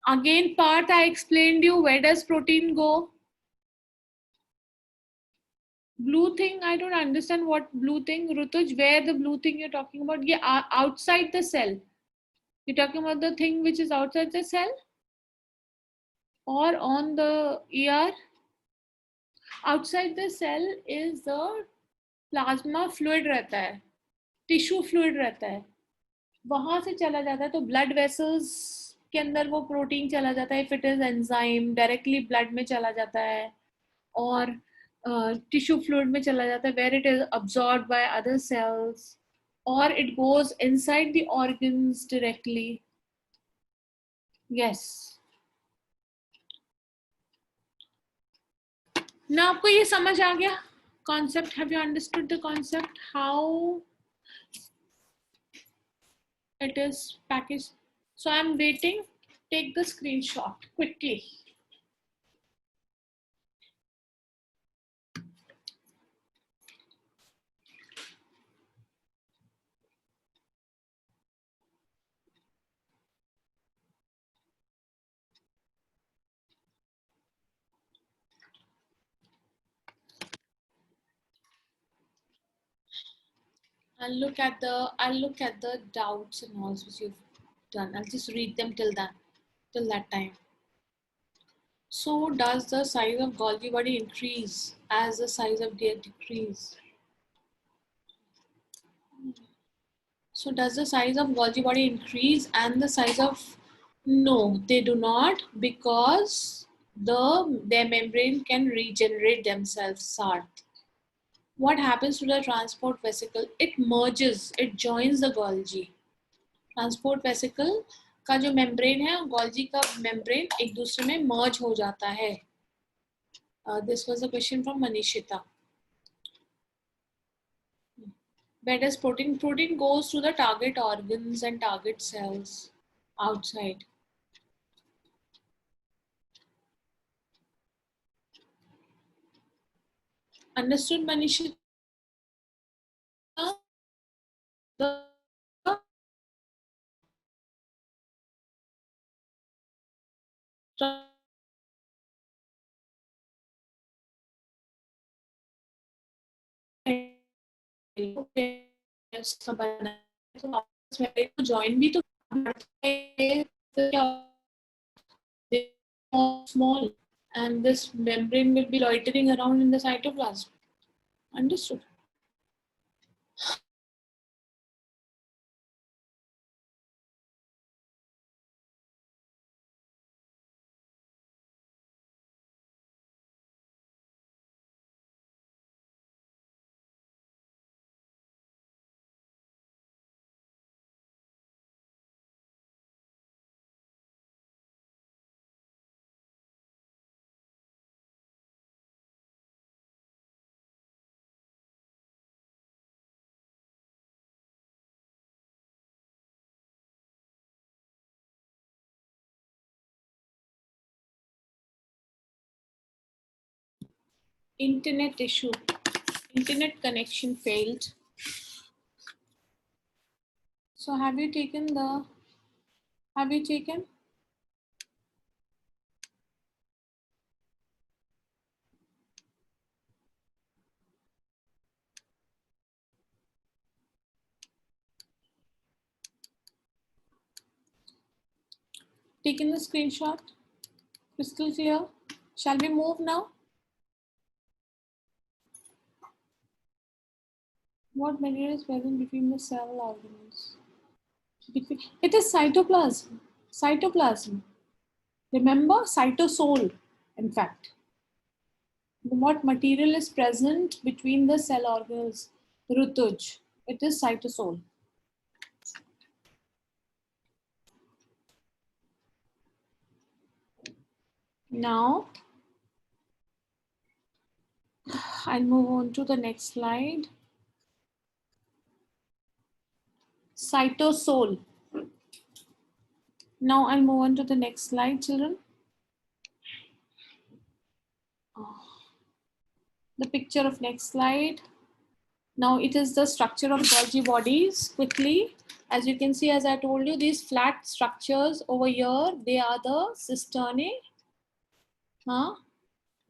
Again, part I explained you, where does protein go? Blue thing, I don't understand what blue thing. Rutuj, where the blue thing you're talking about? Yeah, outside the cell. You're talking about the thing which is outside the cell? Or on the ER? Outside the cell is the plasma fluid रहता है, tissue fluid रहता है. वहाँ से चला जाता है तो blood vessels के अंदर वो प्रोटीन चला जाता है. If it is enzyme, directly blood में चला जाता है और tissue fluid में चला जाता है where it is absorbed by other cells, or it goes inside the organs directly. Yes. ना आपको ये समझ आ गया concept? Have you understood the concept? How it is packaged? So I'm waiting. Take the screenshot quickly. I'll look at the doubts and all which you've done. I'll just read them till that time. So does the size of Golgi body increase as the size of deer decrease? So does the size of Golgi body increase and the size of, no, they do not, because their membrane can regenerate themselves, Sarth. What happens to the transport vesicle? It merges, it joins the Golgi. Transport vesicle का जो membrane है, Golgi का membrane एक दूसरे में merge हो जाता है. This was a question from Manishita. Where does protein goes to the target organs and target cells outside. Understood, Manishita? join भी तो small, and this membrane will be loitering around in the cytoplasm. Understood? Internet issue. Internet connection failed. So have you taken? Taken the screenshot? Crystal clear? Shall we move now? What material is present between the cell organelles? It is cytoplasm. Cytoplasm. Remember, cytosol, in fact. What material is present between the cell organelles? Rutuj. It is cytosol. Now, I'll move on to the next slide. Cytosol. Now I'll move on to the next slide, children. The picture of next slide. Now it is the structure of Golgi bodies. Quickly, as you can see, as I told you, these flat structures over here, they are the cisternae.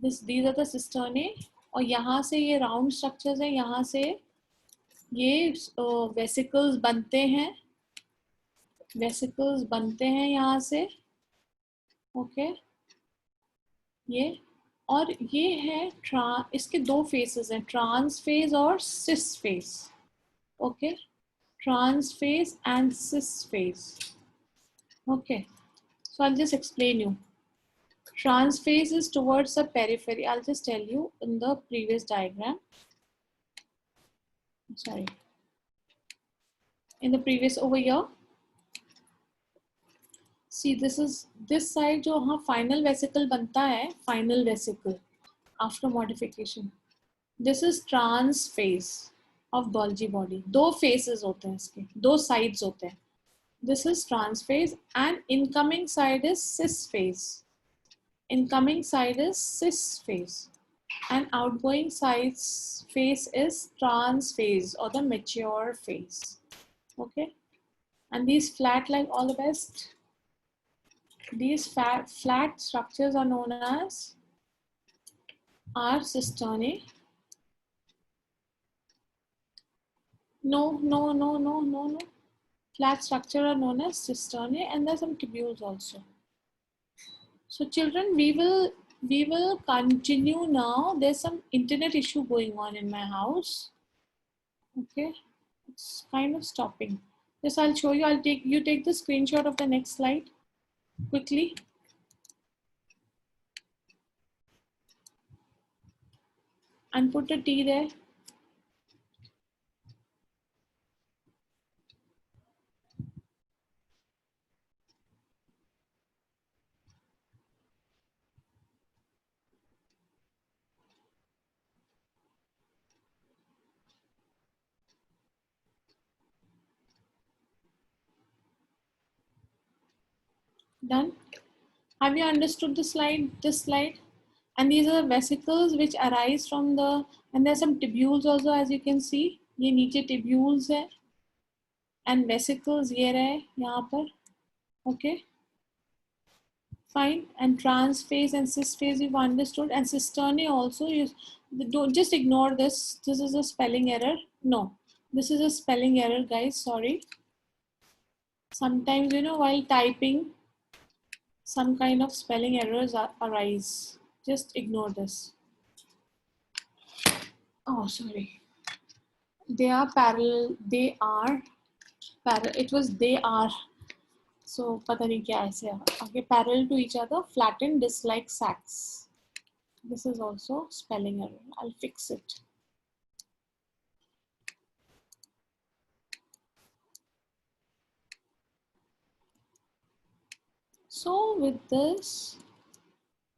These are the cisternae. और यहाँ से ये round structures है, यहाँ से ये vesicles बनते हैं. Vesicles बनते हैं यहाँ से. Okay. ये और ये है इसके दो फेसेस हैं, ट्रांस फेज और cis phase. Okay, trans phase and cis phase. Okay, so I'll just explain you. Trans phase is towards the periphery. I'll just tell you in the previous diagram. Sorry, in the previous over here. See, this is this side जो हाँ final vesicle बनता है, final vesicle after modification. This is trans phase of Golgi body. दो phases होते हैं इसके, दो sides होते हैं. This is trans phase and incoming side is cis phase. Incoming side is cis phase and outgoing side's phase is trans phase or the mature phase. Okay, and these flat, like all the best. These flat structures are known as cisternae. No. Flat structure are known as cisternae, and there's some tubules also. So children, we will continue now. There's some internet issue going on in my house. Okay, it's kind of stopping. Yes, I'll show you. You take the screenshot of the next slide quickly. And put a T there. Done. Have you understood the slide? This slide? And these are the vesicles which arise from the, and there's some tubules also, as you can see. ये नीचे tubules है, and vesicles ये रहे यहाँ पर. Okay. Fine. And trans phase and cis phase you've understood, and cisternae also. Don't just ignore this. This is a spelling error. No, this is a spelling error, guys. Sorry. Sometimes, while typing, some kind of spelling errors arise. Just ignore this. Oh, sorry. They are parallel. They are parallel. It was they are. So पता नहीं क्या ऐसे है. Okay, parallel to each other, flattened disc like sacs. This is also spelling error. I'll fix it. So with this,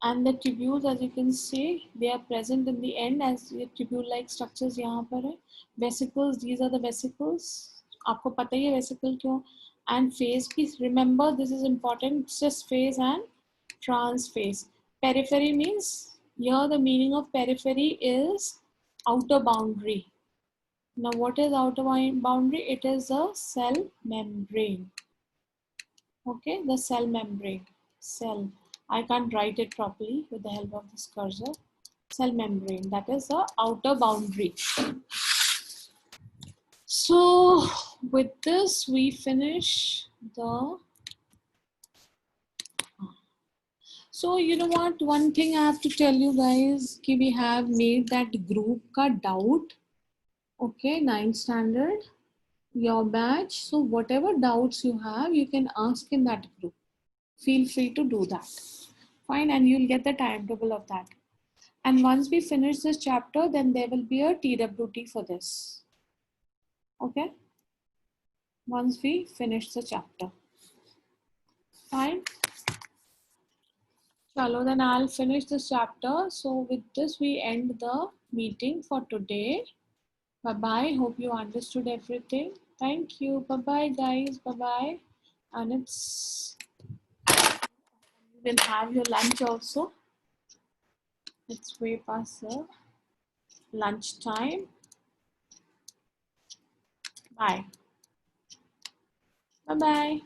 and the tubules, as you can see, they are present in the end as tubule-like structures यहाँ पर है. Vesicles, these are the vesicles. आपको पता ही है vesicle क्यों? And phase भी, remember this is important, cis phase and trans phase. Periphery means, here the meaning of periphery is outer boundary. Now what is outer boundary? It is a cell membrane. Okay, the cell membrane. Cell. I can't write it properly with the help of this cursor. Cell membrane, that is the outer boundary. So with this we finish the, so you know what, one thing I have to tell you guys, कि we have made that group ka doubt. Okay, 9th standard, your batch. So whatever doubts you have, you can ask in that group. Feel free to do that. Fine, and you'll get the timetable of that. And once we finish this chapter, then there will be a TWT for this. Okay? Once we finish the chapter. Fine. Chalo, then I'll finish this chapter. So with this, we end the meeting for today. Bye-bye. Hope you understood everything. Thank you. Bye-bye, guys. Bye-bye. And it's, you will have your lunch also. It's way past the lunch time. Bye. Bye-bye.